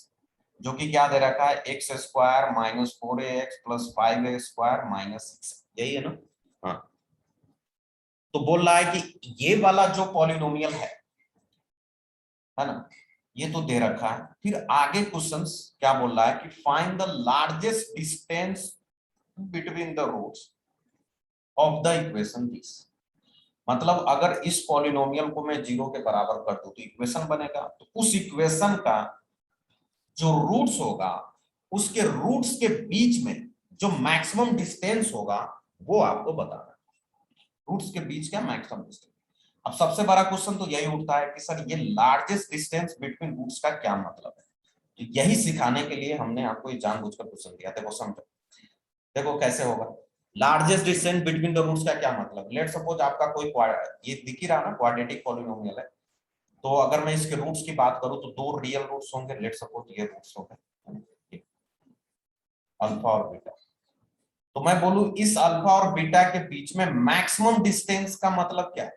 जो कि क्या दे रखा है X square minus 4ax plus 5a square minus 6, यही है ना। हाँ, तो बोल रहा है कि ये वाला जो पॉलिनोमियल है ना, ये तो दे रखा है। फिर आगे क्वेश्चंस क्या बोल रहा है कि find the largest distance between the roots of the equation this, मतलब अगर इस पॉलिनोमियल को मैं 0 के बराबर कर दूं तो इक्वेशन बनेगा, तो उस इक्वेशन का जो रूट्स होगा उसके रूट्स के बीच में जो मैक्सिमम डिस्टेंस होगा वो आपको बताना है, रूट्स के बीच का मैक्सिमम डिस्टेंस। अब सबसे बड़ा क्वेश्चन तो यही उठता है कि सर ये लार्जेस्ट डिस्टेंस बिटवीन रूट्स का क्या मतलब है, तो यही सिखाने के लिए हमने आपको ये जानबूझकर क्वेश्चन दिया। देखो समझो, देखो कैसे होगा largest distance between the roots का क्या मतलब। लेट सपोज आपका कोई ये दिख ही रहा ना क्वाड्रेटिक पॉलिनोमियल है, तो अगर मैं इसके रूट्स की बात करूं तो दो रियल रूट्स होंगे, लेट सपोज ये रूट्स हो गए अल्फा और बीटा, तो मैं बोलूं इस अल्फा और बीटा के बीच में मैक्सिमम डिस्टेंस का मतलब क्या है,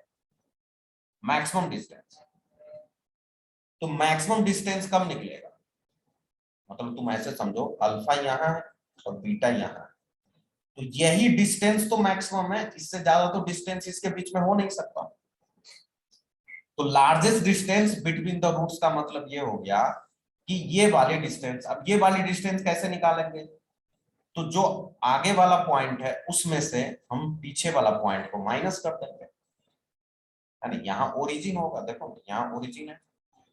मैक्सिमम डिस्टेंस, तो मैक्सिमम डिस्टेंस कब निकलेगा, मतलब तुम ऐसे समझो अल्फा यहां है और बीटा यहां है, तो यही डिस्टेंस तो मैक्सिमम है, इससे ज्यादा तो डिस्टेंस इसके बीच में हो नहीं सकता। तो largest distance between the roots का मतलब ये हो गया कि ये वाली डिस्टेंस, अब ये वाली डिस्टेंस कैसे निकालेंगे, तो जो आगे वाला पॉइंट है उसमें से हम पीछे वाला पॉइंट को माइनस कर देंगे, यानी यहाँ ओरिजिन होगा, देखो यहाँ ओरिजिन है,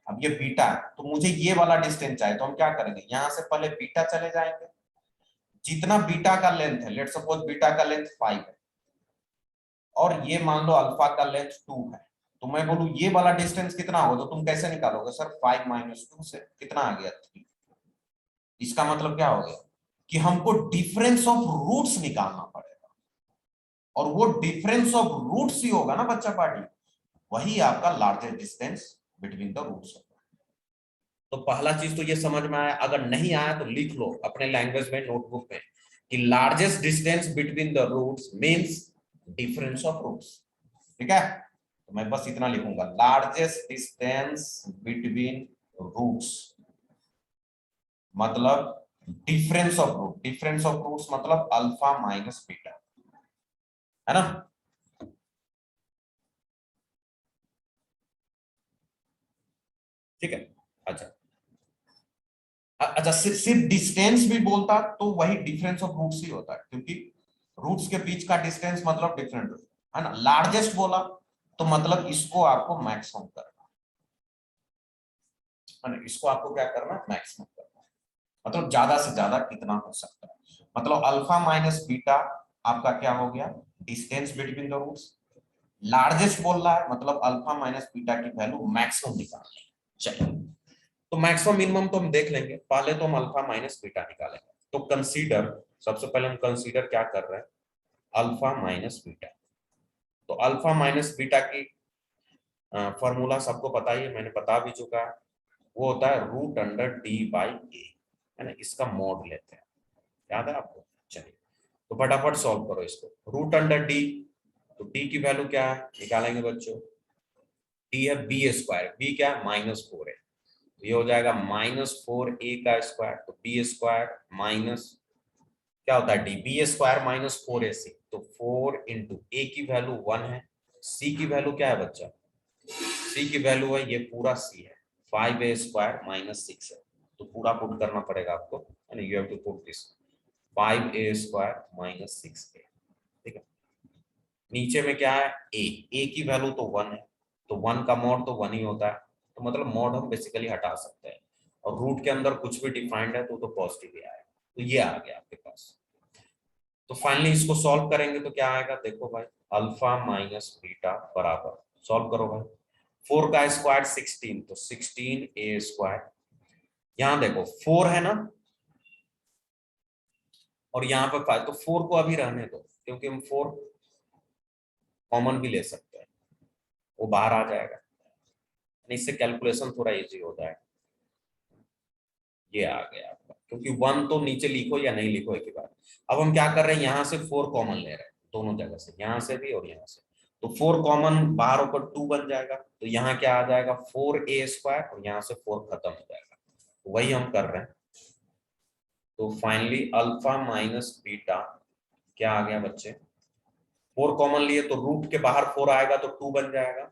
अब ये बीटा है तो मुझे ये वाला डिस्टेंस चाहिए, तो हम क्या करेंगे यहाँ से पहले बीटा चले जाएंगे, जितना बीटा का लेंथ है, लेट सपोज बीटा का लेंथ 5 है और ये मान लो अल्फा का लेंथ 2 है, तो मैं बोलूं ये वाला डिस्टेंस कितना होगा, तो तुम कैसे निकालोगे सर 5 माइनस 2 से कितना आ गया 3, इसका मतलब क्या हो गया कि हमको डिफरेंस ऑफ रूट्स निकालना पड़ेगा, और वो डिफरेंस ऑफ रूट्स ही होगा ना बच्चा पार्टी, वही आपका largest distance between the roots होगा। तो पहला चीज तो ये समझ में आया, अगर नहीं आया तो लिख लो अपने लैंग्वेज में नोटबुक में कि largest distance between the roots means difference of roots, ठीक है, तो मैं बस इतना लिखूंगा लार्जेस्ट डिस्टेंस बिटवीन रूट्स मतलब difference of root, difference of roots मतलब अल्फा माइनस बीटा, है ना। ठीक है, अच्छा अच्छा, सिर्फ डिस्टेंस भी बोलता तो वही डिफरेंस ऑफ रूट्स ही होता है, क्योंकि रूट्स के बीच का डिस्टेंस मतलब डिफरेंट है ना। लार्जेस्ट बोला तो मतलब इसको आपको मैक्सिमम करना है ना, इसको आपको क्या करना है मैक्सिमम करना है, मतलब ज्यादा से ज्यादा कितना हो सकता है, मतलब अल्फा माइनस बीटा आपका क्या हो गया distance between the roots, largest बोल रहा है मतलब अल्फा माइनस बीटा की वैल्यू मैक्सिमम निकालना है। चलिए, तो मैक्सिमम मिनिमम तो हम देख लेंगे, पहले तो हम अल्फा माइनस बीटा निकालेंगे, तो कंसीडर, सबसे पहले हम कंसीडर क्या कर रहे हैं अल्फा माइनस बीटा, तो अल्फा माइनस बीटा की फॉर्मूला सबको पता ही है, मैंने बता भी चुका है, वो होता है रूट अंडर डी बाई ए, है ना, इसका मॉड लेते हैं, याद है आपको। चलिए, तो फटाफट सॉल्व करो इसको। रूट अंडर डी, तो डी की वैल्यू क्या है निकालेंगे बच्चों, डी है बी स्क्वायर, बी क्या है -4 है, तो ये हो जाएगा -4a का स्क्वायर, तो बी स्क्वायर माइनस क्या होता है डी, बी स्क्वायर -4ac, तो 4 इंटू ए की वैल्यू 1 है, सी की वैल्यू क्या है बच्चा, सी की वैल्यू है ये पूरा सी है 5a स्क्वायर -6 है, तो पूरा पुट करना पड़ेगा आपको, you have to put this 5a square -6a, ठीक है। नीचे में क्या है ए की वैल्यू तो 1 है, तो 1 का मॉड तो 1 ही होता है, तो मतलब मॉड हम बेसिकली हटा सकते हैं, और रूट के अंदर कुछ भी डिफाइंड है तो पॉजिटिव ही आएगा, तो ये आ गया आपके पास। तो फाइनली इसको सॉल्व करेंगे तो क्या आएगा, देखो भाई अल्फा माइनस बीटा बराबर, सॉल्व करो भाई, 4 का स्क्वायर 16, तो 16a स्क्वायर, यहां देखो 4 है ना, और यहाँ पे 5, तो 4 को अभी रहने दो, क्योंकि हम 4 कॉमन भी ले सकते हैं, वो बाहर आ जाएगा, इससे कैलकुलेशन थोड़ा इजी होता है। ये आ गया आपका, क्योंकि 1 तो नीचे लिखो या नहीं लिखो एक ही बार। अब हम क्या कर रहे हैं, यहाँ से 4 कॉमन ले रहे हैं दोनों जगह से, यहाँ से भी और यहाँ से, तो 4 कॉमन बाहर ऊपर 2 बन जाएगा, तो यहाँ क्या आ जाएगा 4a स्क्वायर, और यहाँ से 4 खत्म हो जाएगा, तो वही हम कर रहे हैं। तो फाइनली अल्फा माइनस बीटा क्या आ गया बच्चे, 4 कॉमन लिए तो रूट के बाहर 4 आएगा तो 2 बन जाएगा,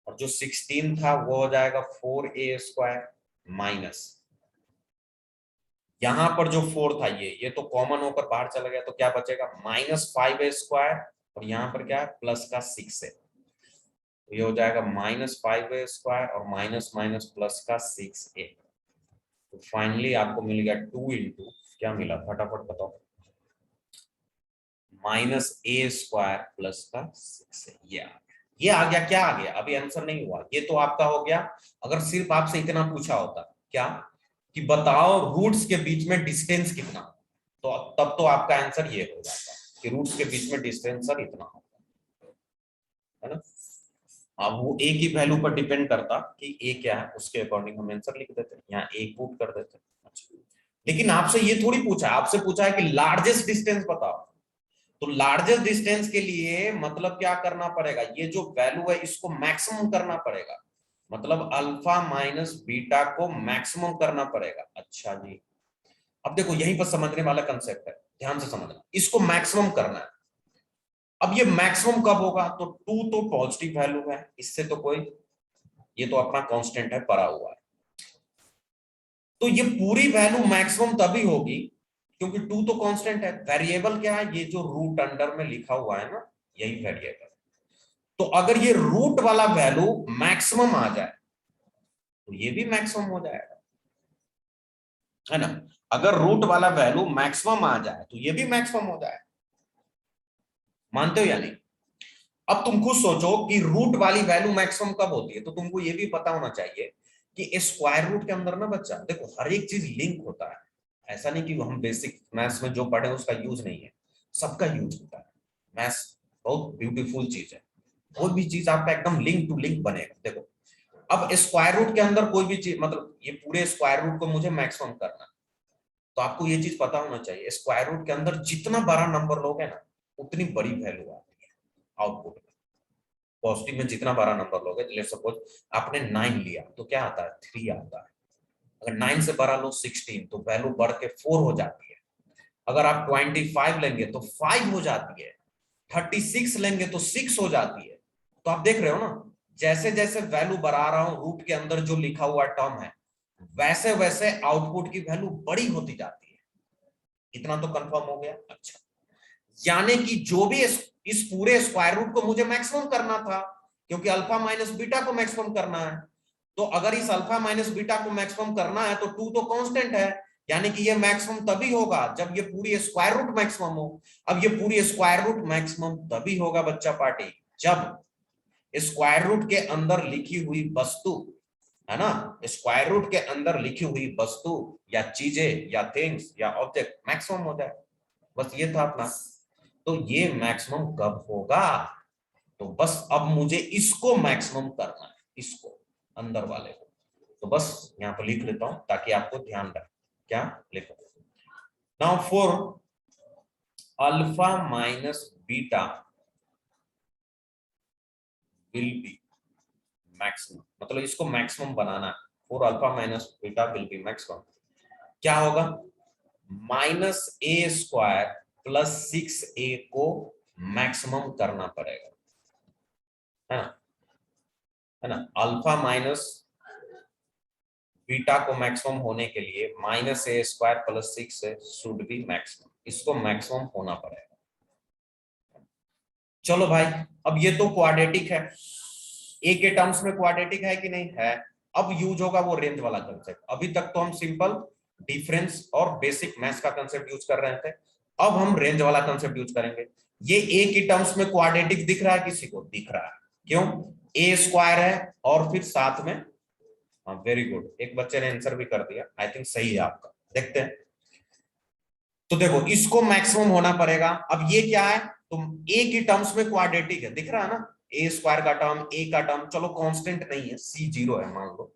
और जो 16 था वो हो जाएगा 4a स्क्वायर माइनस, यहां पर जो 4 था ये तो कॉमन होकर बाहर चला गया, तो क्या बचेगा -5a स्क्वायर, और यहाँ पर क्या है प्लस का 6 है, तो ये हो जाएगा -5a स्क्वायर और माइनस माइनस प्लस का 6a, तो फाइनली आपको मिल गया 2 इंटू क्या मिला फटाफट बताओ, -a स्क्वायर प्लस का 6 है, ये आ गया। क्या आ गया, अभी आंसर नहीं हुआ, ये तो आपका हो गया। अगर सिर्फ आपसे इतना पूछा होता क्या कि बताओ रूट्स के बीच में डिस्टेंस कितना, तो तब तो आपका आंसर ये हो जाता कि रूट्स के बीच में डिस्टेंस सर इतना होगा, है ना। अब वो ए की वैल्यू पर डिपेंड करता कि ए क्या है, उसके अकॉर्डिंग हम आंसर लिख देते, यहाँ ए पुट कर देते। अच्छा, लेकिन आपसे ये थोड़ी पूछा, आपसे पूछा है कि लार्जेस्ट डिस्टेंस बताओ, तो लार्जेस्ट डिस्टेंस के लिए मतलब क्या करना पड़ेगा, ये जो वैल्यू है इसको मैक्सिमम करना पड़ेगा, मतलब अल्फा माइनस बीटा को मैक्सिमम करना पड़ेगा। अच्छा जी, अब देखो यहीं पर समझने वाला कंसेप्ट है, ध्यान से समझना, इसको मैक्सिमम करना है। अब ये मैक्सिमम कब होगा, तो 2 तो पॉजिटिव वैल्यू है, इससे तो कोई, ये तो अपना कांस्टेंट है पड़ा हुआ है, तो ये पूरी वैल्यू मैक्सिमम तभी होगी क्योंकि 2 तो कांस्टेंट है, वेरिएबल क्या है, ये जो रूट अंडर में लिखा हुआ है ना, यही वेरिएबल। तो अगर ये रूट वाला वैल्यू मैक्सिमम आ जाए तो ये भी मैक्सिमम हो जाएगा, है ना। अगर रूट वाला वैल्यू मैक्सिमम आ जाए तो ये भी मैक्सिमम हो जाए, मानते हो या नहीं। अब तुम खुद सोचो कि रूट वाली वैल्यू मैक्सिमम कब होती है, तो तुमको ये भी पता होना चाहिए कि स्क्वायर रूट के अंदर ना बच्चा देखो हर एक चीज लिंक होता है, ऐसा नहीं कि हम बेसिक मैथ्स में जो पढ़े उसका यूज नहीं है, सबका यूज होता है। मैथ्स बहुत ब्यूटीफुल चीज है, कोई भी चीज आपका एकदम लिंक टू लिंक बनेगा। देखो अब स्क्वायर रूट के अंदर कोई भी चीज, मतलब ये पूरे स्क्वायर रूट को मुझे मैक्सिमम करना, तो आपको ये चीज पता होना चाहिए स्क्वायर रूट के अंदर जितना बड़ा नंबर लोगे ना उतनी बड़ी वैल्यू आती है आउटपुट में। पॉजिटिव में जितना बड़ा नंबर लोगे, लेट्स सपोज आपने 9 लिया तो क्या आता है 3 आता है, अगर 9 से बड़ा लो 16 तो वैल्यू बढ़ के 4 हो जाती है, अगर आप 25 लेंगे तो 5 हो जाती है, 36 लेंगे तो 6 हो जाती है। तो आप देख रहे हो ना, जैसे जैसे वैल्यू बढ़ा रहा हूं रूट के अंदर जो लिखा हुआ टर्म है, वैसे वैसे आउटपुट की वैल्यू बड़ी होती जाती है। इतना तो कंफर्म हो गया। अच्छा, यानी कि जो भी इस पूरे स्क्वायर रूट को मुझे मैक्सिमम करना था, क्योंकि अल्फा माइनस बीटा को मैक्सिमम करना है, तो अगर इस अल्फा माइनस बीटा को मैक्सिमम करना है तो 2 तो कांस्टेंट है, यानी कि ये मैक्सिमम तभी होगा जब ये पूरी स्क्वायर रूट मैक्सिमम हो। अब ये पूरी स्क्वायर रूट मैक्सिमम तभी होगा बच्चा पार्टी जब स्क्वायर रूट के अंदर लिखी हुई वस्तु, है ना, स्क्वायर रूट के अंदर लिखी हुई वस्तु या चीजें या थिंग्स या ऑब्जेक्ट मैक्सिमम हो जाए। बस ये था अपना। तो ये मैक्सिमम कब होगा, तो बस अब मुझे इसको मैक्सिमम करना है, इसको अंदर वाले को, तो बस यहाँ पर लिख लेता हूं ताकि आपको ध्यान रहे। क्या लिखो, now for alpha minus beta will be maximum, मतलब इसको मैक्सिमम बनाना है। For alpha minus beta will be maximum क्या होगा, -a² प्लस 6a को मैक्सिमम करना पड़ेगा, है ना, है ना। अल्फा माइनस बीटा को मैक्सिमम होने के लिए -a² plus 6 should be maximum, इसको मैक्सिमम होना पड़ेगा। चलो भाई, अब ये तो क्वाड्रेटिक है, ए के टर्म्स में क्वाड्रेटिक है कि नहीं है। अब यूज होगा वो रेंज वाला कंसेप्ट। अभी तक तो हम सिंपल डिफरेंस और बेसिक मैथ्स का कंसेप्ट यूज कर रहे थे, अब हम रेंज वाला कंसेप्ट यूज करेंगे। ये ए की टर्म्स में क्वाड्रेटिक दिख रहा है, किसी को दिख रहा है, क्यों, a² है और फिर साथ में, हाँ वेरी गुड, एक बच्चे ने आंसर भी कर दिया, आई थिंक सही है आपका। देखते हैं, तो देखो इसको मैक्सिमम होना पड़ेगा। अब ये क्या है, तो ए की टर्म्स में क्वाड्रेटिक है, दिख रहा है ना, a² का टर्म, ए का टर्म, चलो कांस्टेंट नहीं है, c 0 है मान लो।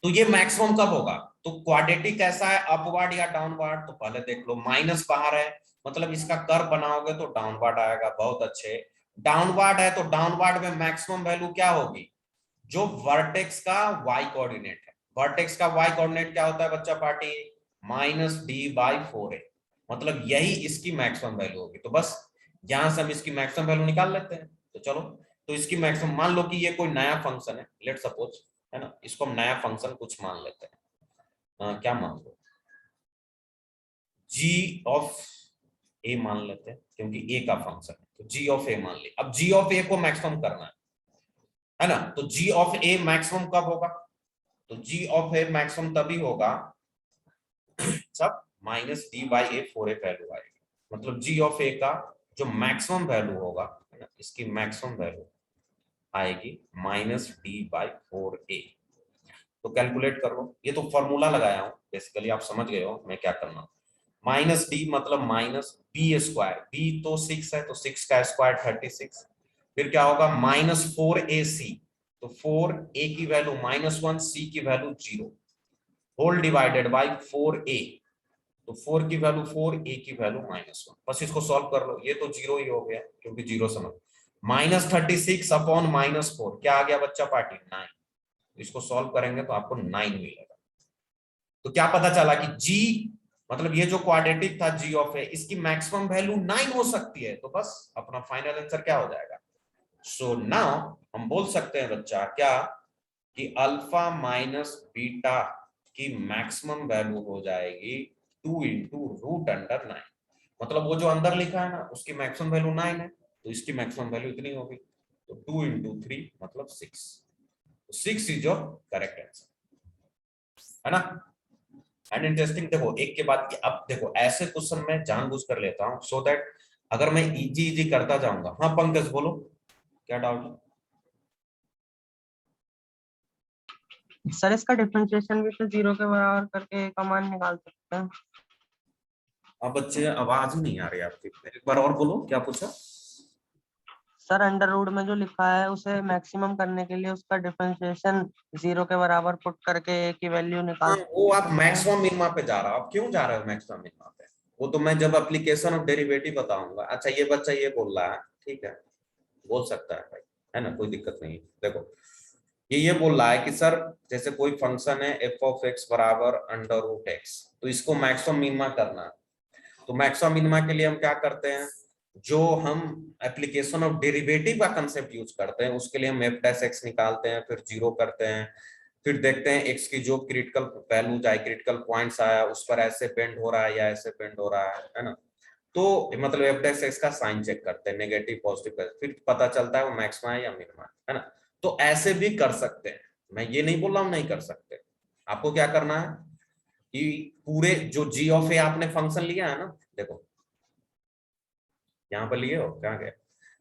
तो ये मैक्सिमम कब होगा, तो क्वाड्रेटिक कैसा है, अपवर्ड या डाउनवर्ड, तो पहले देख लो, माइनस बाहर है, मतलब इसका कर्व बनाओगे तो डाउनवर्ड आएगा, बहुत अच्छे। डाउनवर्ड है तो डाउनवर्ड में मैक्सिमम वैल्यू क्या होगी, जो वर्टेक्स का y कोऑर्डिनेट है। वर्टेक्स का y कोऑर्डिनेट क्या होता है बच्चा पार्टी, -d/4a, मतलब यही इसकी मैक्सिमम वैल्यू होगी। तो बस यहां से हम इसकी मैक्सिमम वैल्यू निकाल लेते हैं। तो चलो, तो इसकी मैक्सिमम मान लो कि ये कोई नया फंक्शन है, लेट सपोज, है ना, इसको हम नया फंक्शन कुछ मान लेते हैं। क्या मान लो, g ऑफ a मान लेते हैं, क्योंकि a का फंक्शन है, तो g ऑफ a मान ले। अब g ऑफ a को मैक्सिमम करना है ना, तो g ऑफ a मैक्सिमम कब होगा, तो g ऑफ a मैक्सिमम तभी होगा जब -d/a/4a वैल्यू आएगी, मतलब g ऑफ a का जो मैक्सिमम वैल्यू होगा, है ना, इसकी मैक्सिमम वैल्यू आएगी -d/4a। तो कैलकुलेट कर लो, ये तो फॉर्मूला लगाया हूं, बेसिकली आप समझ गए हो मैं क्या करना हूं। -d मतलब -b², b तो 6 है, तो 6 का स्क्वायर 36, फिर क्या होगा -4ac, तो 4a की वैल्यू -1, c की वैल्यू 0, होल डिवाइडेड बाय 4a, तो 4 की वैल्यू 4, a की वैल्यू -1। बस इसको सॉल्व कर लो, ये तो 0 ही हो गया क्योंकि 0 समझ। -36 अपॉन -4 क्या आ गया बच्चा पार्टी, 9। इसको सॉल्व करेंगे तो आपको 9 मिलेगा। तो क्या पता चला कि g, मतलब ये जो क्वाड्रेटिक था g ऑफ a, इसकी मैक्सिमम वैल्यू 9 हो सकती है। तो बस अपना फाइनल आंसर क्या हो जाएगा, सो नाउ हम बोल सकते हैं बच्चा क्या, कि अल्फा माइनस बीटा की मैक्सिमम वैल्यू हो जाएगी 2 इंटू √9, मतलब वो जो अंदर लिखा है ना उसकी मैक्सिमम वैल्यू 9 है, तो इसकी मैक्सिमम वैल्यू इतनी होगी, तो 2 इंटू 3 मतलब 6, 6 इज योर करेक्ट आंसर, है ना। एंड इंटरेस्टिंग, देखो एक के बाद, अब देखो ऐसे क्वेश्चन मैं जानबूझ कर लेता हूं सो दैट अगर मैं इजी इजी करता जाऊंगा। हाँ पंकज बोलो, क्या डाउट है। सर इसका डिफरेंशिएशन भी तो 0 के बराबर करके कमान निकाल सकते हैं। अब बच्चे आवाज ही नहीं आ रही आपकी, एक बार और बोलो, क्या पूछा। सर अंडर रूट में जो लिखा है उसे मैक्सिमम करने के लिए उसका डिफरेंशिएशन 0 के बराबर पुट करके a की वैल्यू निकाल हाँ वो आप सकते हैं। मैक्सिमम मिनिमा पे जा रहे हो, आप क्यों जा रहे हो मैक्सिमम मिनिमा पे, वो तो मैं जब एप्लीकेशन ऑफ डेरिवेटिव बताऊंगा। अच्छा ये बच्चा ये बोल रहा है, ठीक है, बोल सकता है भाई, है ना, कोई दिक्कत नहीं। देखो ये बोल रहा है कि सर जैसे कोई फंक्शन है f(x) बराबर √x, तो इसको मैक्सिमम मिनिमा करना है। तो मैक्सिमम मिनिमा के लिए हम क्या करते हैं, जो हम एप्लीकेशन ऑफ डेरिवेटिव का कंसेप्ट यूज करते हैं उसके लिए हम f'(x) निकालते हैं, फिर 0 करते हैं, फिर देखते हैं x की जो क्रिटिकल वैल्यूज आए, क्रिटिकल पॉइंट्स आया, उस पर ऐसे बेंड हो रहा है या ऐसे बेंड हो रहा है ना, तो मतलब f'(x) का साइन चेक करते हैं, नेगेटिव पॉजिटिव, फिर पता चलता है वो मैक्सिमा है या मिनिमा है ना। तो ऐसे भी कर सकते हैं, मैं ये नहीं बोल रहा हूं नहीं कर सकते। आपको क्या करना है कि पूरे जो g ऑफ a आपने फंक्शन लिया है ना, देखो यहाँ पर लिए हो, कहाँ गए,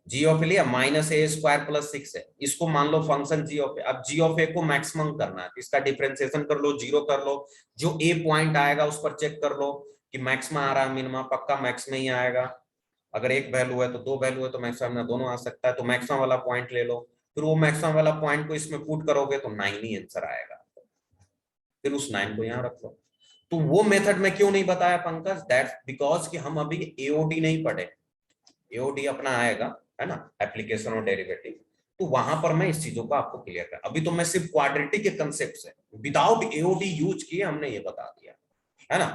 g ऑफ ए लिया, -a² प्लस 6 है, इसको मान लो फंक्शन g ऑफ ए। अब g ऑफ ए को मैक्सिमम करना है, इसका डिफरेंशिएशन कर लो, 0 कर लो, जो a पॉइंट आएगा उस पर चेक कर लो कि मैक्सिमा आ रहा है मिनिमा, पक्का मैक्सिमा ही आएगा। अगर एक वैल्यू है तो दो वैल्यू है तो मैक्सिमम दोनों आ सकता है, तो मैक्सिमम वाला पॉइंट ले लो, फिर वो मैक्सिमम वाला पॉइंट को इसमें पुट करोगे तो 9 ही आंसर आएगा, फिर उस 9 को यहाँ रख लो। तो वो मेथड में क्यों नहीं बताया पंकज? दैट्स बिकॉज कि हम अभी एओडी नहीं पढ़े। एओडी अपना आएगा, है ना, एप्लीकेशन और डेरिवेटिव, तो वहां पर मैं इस चीजों को आपको क्लियर कर, अभी तो मैं सिर्फ क्वाड्रेटिक के कंसेप्ट से विदाउट एओडी यूज किए हमने ये बता दिया, है ना।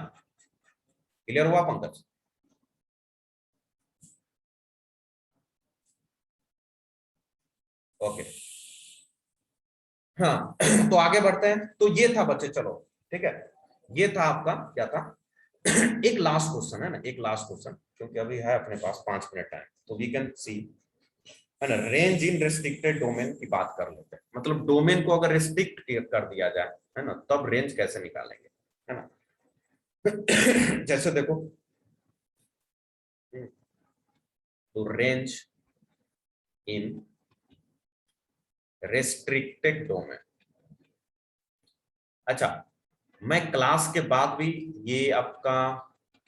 क्लियर हुआ पंकज? ओके, हाँ तो आगे बढ़ते हैं। तो ये था बच्चे, चलो ठीक है, ये था आपका क्या था एक लास्ट क्वेश्चन है ना, एक लास्ट क्वेश्चन, क्योंकि अभी है अपने पास 5 मिनट टाइम, तो वी कैन सी, है ना, रेंज इन रेस्ट्रिक्टेड डोमेन की बात कर लेते हैं। मतलब डोमेन को अगर रिस्ट्रिक्ट कर दिया जाए, है ना, तब रेंज कैसे निकालेंगे, है ना। जैसे देखो, तो रेंज इन रेस्ट्रिक्टेड डोमेन, अच्छा, मैं क्लास के बाद भी, ये आपका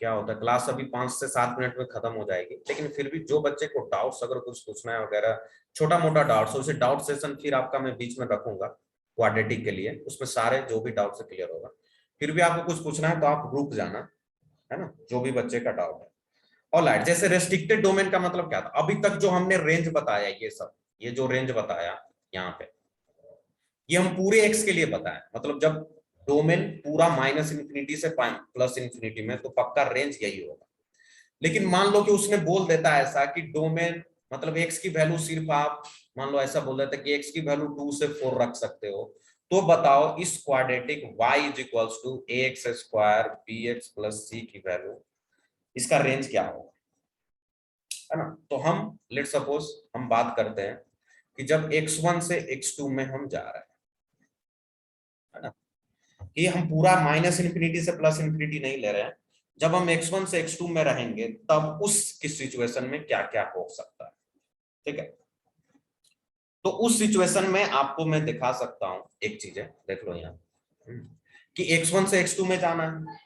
क्या होता है, क्लास अभी 5 से 7 मिनट में खत्म हो जाएगी, लेकिन फिर भी जो बच्चे को डाउट्स अगर कुछ पूछना है वगैरह, छोटा मोटा डाउट्स, उसे डाउट सेशन फिर आपका मैं बीच में रखूंगा क्वाड्रेटिक के लिए, उसमें सारे जो भी डाउट से क्लियर होगा। फिर भी आपको कुछ पूछना है तो आप रुक जाना, है ना, जो भी बच्चे का डाउट है। ऑलराइट, जैसे रेस्ट्रिक्टेड डोमेन का मतलब क्या था, अभी तक जो हमने रेंज बताया, ये सब, ये जो रेंज बताया यहाँ पे, ये हम पूरे एक्स के लिए बताएं, मतलब जब डोमेन पूरा माइनस इन्फिनिटी से प्लस इन्फिनिटी में, तो पक्का रेंज यही होगा। लेकिन मान लो कि उसने बोल देता है ऐसा कि डोमेन मतलब एक्स की वैल्यू सिर्फ आप मान लो ऐसा बोल देता है कि एक्स की वैल्यू 2 से 4 रख सकते हो, तो बताओ इस quadratic y is equals to ax square bx plus c की वैल्यू, इसका रेंज क्या होगा, है ना। तो हम लेट सपोज हम बात करते हैं कि जब x1 से x2 में हम जा रहे हैं, है ना, कि हम पूरा माइनस इन्फिनिटी से प्लस इन्फिनिटी नहीं ले रहे हैं, जब हम x1 से x2 में रहेंगे तब उस किस सिचुएशन में क्या क्या हो सकता है, ठीक है। तो उस सिचुएशन में आपको मैं दिखा सकता हूं एक चीज है, देख लो यहाँ कि x1 से x2 में जाना है,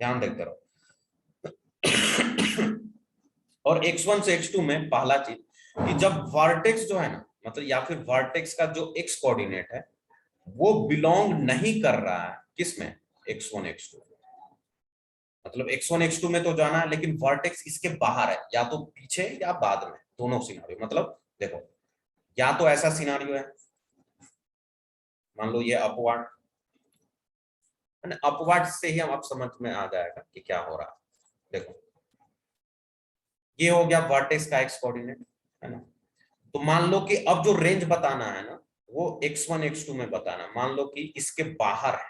ध्यान देखते रहो। और x1 से x2 में पहला चीज कि जब वर्टेक्स जो है ना, मतलब या फिर वर्टेक्स का जो x कोऑर्डिनेट है वो बिलोंग नहीं कर रहा है किसमें, x1 x2, मतलब x1 x2 में तो जाना है, लेकिन वर्टेक्स इसके बाहर है, या तो पीछे या बाद में, दोनों सिनारियो। मतलब देखो, या तो ऐसा सिनारियो है, मान लो ये अपवर्ड, अपवर्ड से ही हम आप समझ में आ जाएगा कि क्या हो रहा है। देखो, ये हो गया वर्टेक्स का एक्स कोऑर्डिनेट, है ना। तो मान लो कि अब जो रेंज बताना है ना, वो x1 x2 में बताना, मान लो कि इसके बाहर है,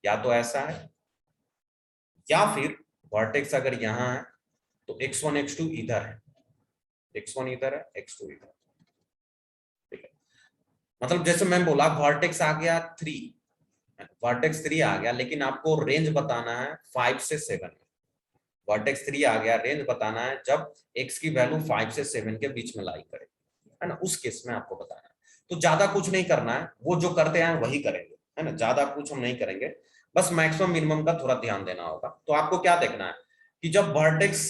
या तो ऐसा है, या फिर वर्टेक्स अगर यहां है तो x1 x2 इधर है, x1 इधर है, x2 इधर, ठीक है। मतलब जैसे मैं बोला वर्टेक्स आ गया 3, वर्टेक्स 3 आ गया, लेकिन आपको रेंज बताना है 5 से 7 में। वर्टेक्स 3 आ गया, रेंज बताना है जब x की वैल्यू 5 से 7 के बीच में लाई करे, है ना, उस केस में आपको बताना है। तो ज्यादा कुछ नहीं करना है, वो जो करते हैं वही करेंगे, है ना, ज्यादा कुछ हम नहीं करेंगे, बस मैक्सिमम मिनिमम का थोड़ा ध्यान देना होगा। तो आपको क्या देखना है कि जब वर्टेक्स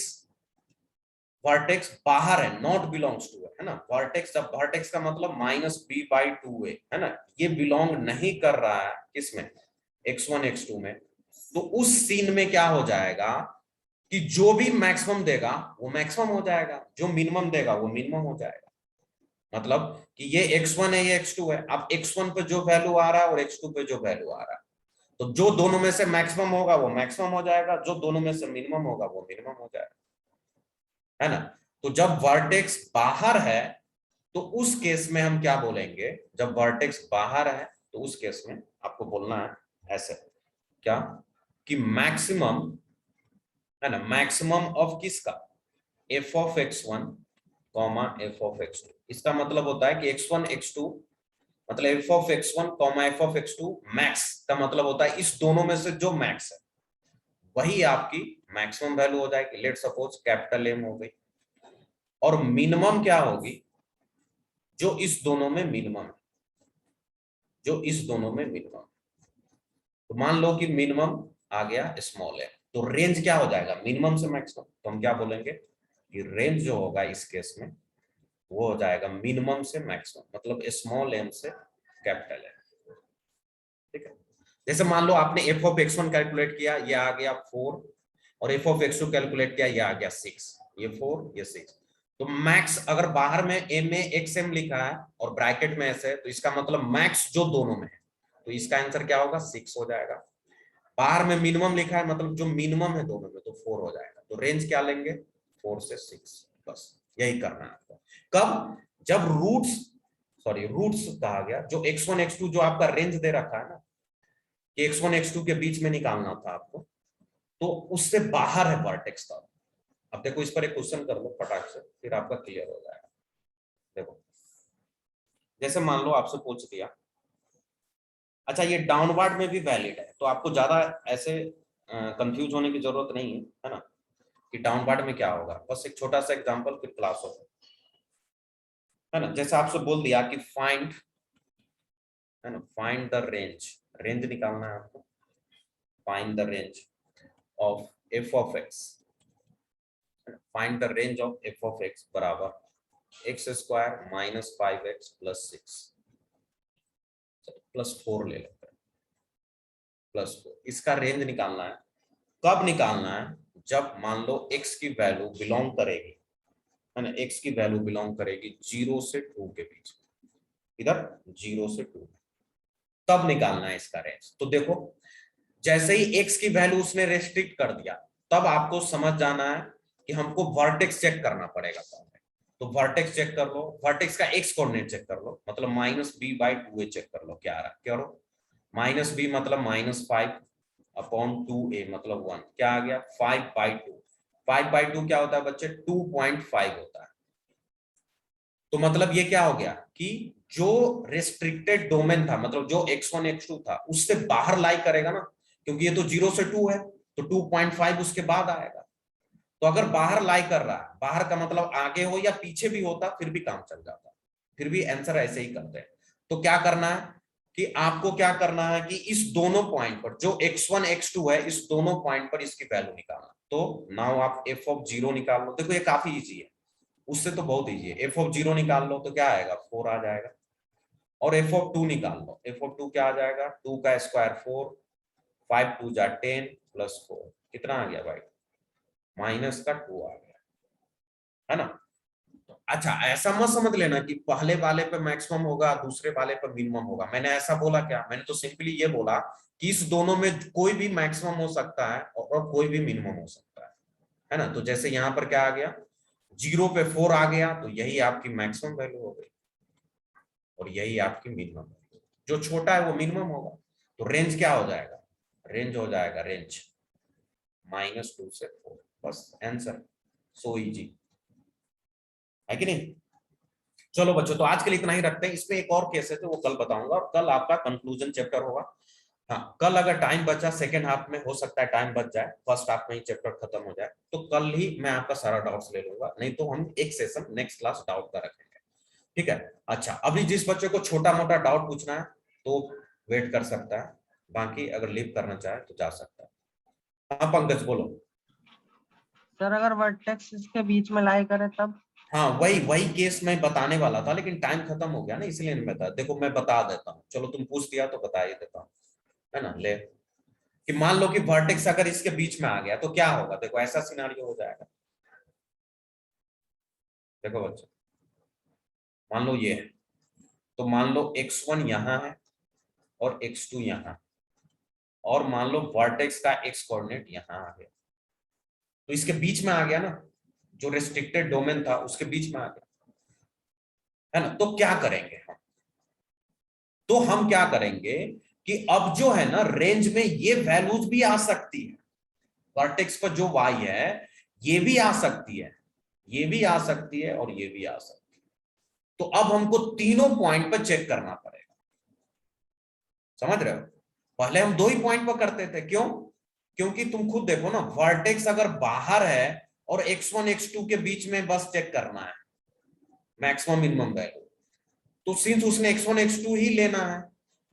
वर्टेक्स बाहर है, नॉट बिलोंग्स टू, है ना, वर्टेक्स, जब वर्टेक्स का मतलब -b/2a, है ना, ये बिलोंग नहीं कर रहा है किसमें, x1 x2 में, तो उस सीन में क्या हो जाएगा कि जो भी मैक्सिमम देगा वो मैक्सिमम हो जाएगा, जो मिनिमम देगा वो मिनिमम हो जाएगा। मतलब कि ये x1 है, ये x2 है, अब x1 पे जो वैल्यू आ रहा है और x2 पे जो वैल्यू आ रहा है, तो जो दोनों में से मैक्सिमम होगा वो मैक्सिमम हो जाएगा, जो दोनों में से मिनिमम होगा वो मिनिमम हो जाएगा, है ना। तो जब वर्टेक्स बाहर है तो उस केस में हम क्या बोलेंगे, जब वर्टेक्स बाहर है तो उस केस में आपको बोलना है ऐसे, क्या, कि मैक्सिमम, है ना, मैक्सिमम ऑफ किसका, f of x1 comma f of x2। इसका मतलब होता है कि x1 x2 मतलब f of x1 comma f of x2 max का मतलब होता है इस दोनों में से जो मैक्स है वही आपकी मैक्सिमम वैल्यू हो जाएगी। लेट सपोज कैपिटल M हो गई, और मिनिमम क्या होगी, जो इस दोनों में मिनिमम है, जो इस दोनों में मिनिमम। तो मान लो कि मिनिमम आ गया स्मॉल m, तो रेंज क्या हो जाएगा, मिनिमम से मैक्सिमम, तो हम क्या बोलेंगे कि रेंज जो होगा इस केस में वो हो जाएगा मिनिमम से मैक्सिमम, मतलब स्मॉल m से कैपिटल M, ठीक है। जैसे मान लो आपने एफ ऑफ x1 कैलकुलेट किया, ये आ गया 4, और एफ ऑफ x2 कैलकुलेट किया, ये आ गया 6, ये 4 ये 6। तो मैक्स अगर बाहर में m में xm लिखा है और ब्रैकेट में ऐसे, तो इसका मतलब मैक्स जो दोनों में है, तो इसका आंसर क्या होगा 6 हो जाएगा। बाहर में मिनिमम लिखा है, मतलब जो मिनिमम है दोनों में, तो 4 हो जाएगा। तो रेंज क्या लेंगे 4 से 6, बस यही करना है आपको। कब, जब रूट्स कहा गया, जो x1 x2 जो आपका रेंज दे रखा है ना कि x1 x2 के बीच में निकालना था आपको, तो उससे बाहर है वर्टेक्स का। अब देखो इस पर एक क्वेश्चन कर लो फटाक से, फिर आपका क्लियर हो जाएगा। देखो जैसे मान लो आपसे पूछ दिया, अच्छा ये डाउनवर्ड में भी वैलिड है, तो आपको ज्यादा ऐसे कंफ्यूज होने की जरूरत नहीं है ना कि डाउनवर्ड में क्या होगा। बस एक छोटा सा एग्जांपल, फिर क्लास हो, है ना। जैसे आपसे बोल दिया कि फाइंड, है ना, फाइंड द रेंज, रेंज निकालना है आपको। Find the range of f of x, find the range of f of x बराबर x square minus 5x plus 6 plus 4 ले लेते हैं, प्लस 4। इसका रेंज निकालना है। कब निकालना है, जब मान लो x की वैल्यू बिलोंग करेगी, है ना, x की वैल्यू बिलोंग करेगी 0 से 2 के बीच, इधर 0 से 2, तब निकालना है इसका रेंज। तो देखो जैसे ही x की वैल्यू उसने रेस्ट्रिक्ट कर दिया, तब आपको समझ जाना है कि हमको वर्टेक्स चेक करना पड़ेगा पहले। तो वर्टेक्स चेक कर लो, वर्टेक्स का x कोऑर्डिनेट चेक कर लो, मतलब -b/2a चेक कर लो क्या आ रहा है। क्या हो, -b मतलब -5/2a मतलब 1, क्या आ गया 5/2। 5/2 क्या होता है बच्चे, 2.5 होता है। तो मतलब ये क्या हो गया कि जो रेस्ट्रिक्टेड डोमेन था, मतलब जो x1 x2 था, उससे बाहर लाई करेगा ना, क्योंकि ये तो 0 से 2 है, तो 2.5 उसके बाद आएगा। तो अगर बाहर लाई कर रहा है, बाहर का मतलब आगे हो या पीछे भी होता, फिर भी काम चल जाता, फिर भी आंसर ऐसे ही करते हैं। तो क्या करना है कि आपको क्या करना है कि इस दोनों पॉइंट पर, जो x1 x2 है, इस दोनों पॉइंट पर इसकी वैल्यू निकालना। तो नाउ आप f of 0 निकाल लो। देखो ये काफी इजी है, उससे तो बहुत इजी है। f of 0 निकाल लो तो क्या आएगा 4 आ जाएगा, और f of 2 निकाल लो, f of 2 क्या आ जाएगा, 2 का स्क्वायर 4, 5 2 जा 10 प्लस 4 कितना आ गया भाई, -2 आ गया, है ना। अच्छा ऐसा मत समझ लेना कि पहले वाले पे मैक्सिमम होगा दूसरे वाले पे मिनिमम होगा। मैंने ऐसा बोला क्या, मैंने तो सिंपली ये बोला कि इस दोनों में कोई भी मैक्सिमम हो सकता है और कोई भी मिनिमम हो सकता है ना। तो जैसे यहाँ पर क्या आ गया, 0 पे 4 आ गया, तो यही आपकी मैक्सिमम वैल्यू हो गई और यही आपकी मिनिमम वैल्यू। जो छोटा है वो मिनिमम होगा। तो रेंज क्या हो जाएगा, रेंज हो जाएगा रेंज -2 से 4, बस आंसर। सो इजी है कि नहीं। चलो बच्चों, तो आज के लिए इतना ही रखते हैं। इसमें एक और केस है तो वो कल बताऊंगा, और कल आपका कंक्लूजन चैप्टर होगा। हाँ, कल अगर टाइम बचा सेकेंड हाफ में, हो सकता है टाइम बच जाए, फर्स्ट हाफ में ही चैप्टर खत्म हो जाए, तो कल ही मैं आपका सारा डाउट्स ले लूंगा, नहीं तो हम एक सेशन नेक्स्ट क्लास डाउट का रखेंगे, ठीक है। अच्छा अभी जिस बच्चे को छोटा मोटा डाउट पूछना है तो वेट कर सकता है, बाकी अगर लीव करना चाहे तो जा सकता है। हाँ पंकज बोलो। सर अगर वर्टेक्स इसके बीच में लाई करे तब? हाँ वही केस मैं बताने वाला था, लेकिन टाइम खत्म हो गया ना, इसलिए नहीं बता। देखो मैं बता देता हूँ, चलो तुम पूछ दिया तो बता ही देता हूँ, है ना। ले कि मान लो कि वर्टेक्स अगर इसके बीच में आ गया तो क्या होगा। देखो ऐसा सिनारियो हो जाएगा। देखो बच्चों मान लो ये है, तो मान लो x1 यहाँ है और x2 यहाँ, और मान लो वर्टेक्स का x कोऑर्डिनेट यहाँ आ गया, तो इसके बीच में आ गया ना, जो रेस्ट्रिक्टेड डोमेन था उसके बीच में आ गया, है ना। तो क्या करेंगे हम, तो हम क्या करेंगे कि अब जो है ना रेंज में ये वैल्यूज भी आ सकती है, वर्टेक्स पर जो y है ये भी आ सकती है, ये भी आ सकती है और ये भी आ सकती है। तो अब हमको तीनों पॉइंट पर चेक करना पड़ेगा, समझ रहे हो। पहले हम 2 ही पॉइंट पर करते थे, क्यों, क्योंकि तुम खुद देखो ना, वर्टेक्स अगर बाहर है और x1 x2 के बीच में बस चेक करना है मैक्सिमम मिनिमम वैल्यू, तो सिंस उसने x1 x2 ही लेना है,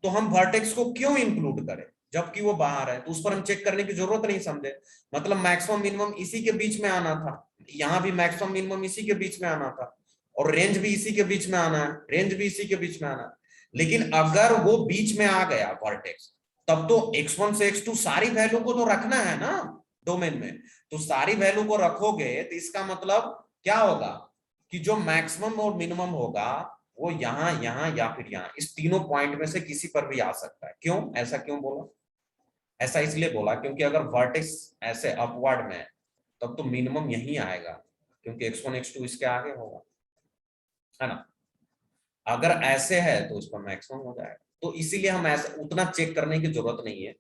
तो हम वर्टेक्स को क्यों इंक्लूड करें जबकि वो बाहर है। तो उस पर हम चेक करने की जरूरत नहीं समझे, मतलब मैक्सिमम मिनिमम इसी के बीच में आना था, यहाँ भी मैक्सिमम मिनिमम इसी के बीच में आना था, और रेंज भी इसी के बीच में आना है, रेंज भी इसी के बीच में आना है। लेकिन अगर वो बीच में आ गया वर्टेक्स, तब तो x1 से x2 सारी वैल्यू को तो रखना है ना डोमेन में, तो सारी वैल्यू को रखोगे तो इसका मतलब क्या होगा कि जो मैक्सिमम और मिनिमम होगा वो यहाँ यहाँ या फिर यहाँ, इस तीनों पॉइंट में से किसी पर भी आ सकता है। क्यों ऐसा क्यों बोला? ऐसा इसलिए बोला क्योंकि अगर वर्टेक्स ऐसे अपवर्ड में है तब तो मिनिमम यही आएगा, क्योंकि x1 x2 इसके आगे होगा, है ना। अगर ऐसे है तो इसका मैक्सिमम हो जाएगा। तो इसीलिए हम ऐसा उतना चेक करने की जरूरत नहीं है।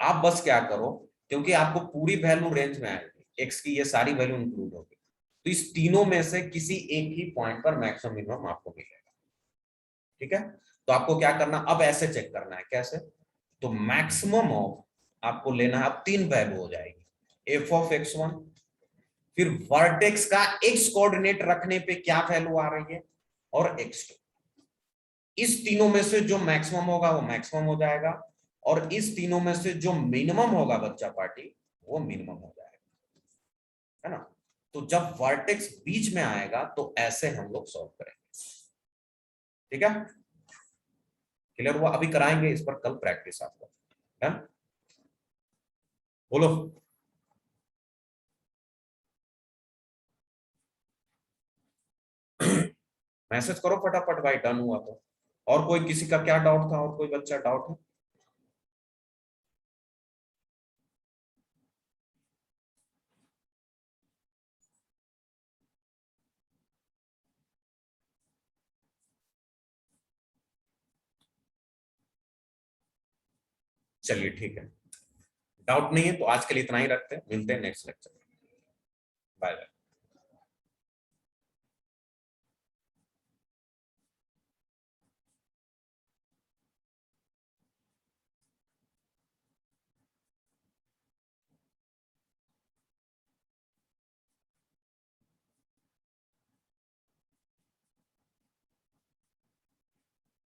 आप बस क्या करो, क्योंकि आपको पूरी वैल्यू रेंज में आएगी, एक्स की ये सारी वैल्यू इंक्लूड होगी, तो इस तीनों में से किसी एक ही पॉइंट पर मैक्सिमम मिनिमम आपको मिलेगा। ठीक है, तो आपको क्या करना, अब ऐसे चेक करना है। कैसे? तो मैक्सिमम ऑफ आपको लेना है, अब तीन वैल्यू हो जाएगी, एफ ऑफ x1, फिर वर्टेक्स का एक्स कोऑर्डिनेट रखने पे क्या वैल्यू आ रही है, और x2। इस तीनों में से जो मैक्सिमम होगा वो मैक्सिमम हो जाएगा, और इस तीनों में से जो मिनिमम होगा बच्चा पार्टी वो मिनिमम हो जाएगा, है ना। तो जब वर्टेक्स बीच में आएगा तो ऐसे हम लोग सॉल्व करेंगे। ठीक है, क्लियर हुआ? अभी कराएंगे इस पर कल प्रैक्टिस आपको, है? बोलो। मैसेज करो फटाफट भाई, डन हुआ तो। और कोई किसी का क्या डाउट था? और कोई बच्चा डाउट है? चलिए ठीक है, डाउट नहीं है तो आज के लिए इतना ही रखते हैं, मिलते हैं नेक्स्ट लेक्चर में। Bye bye.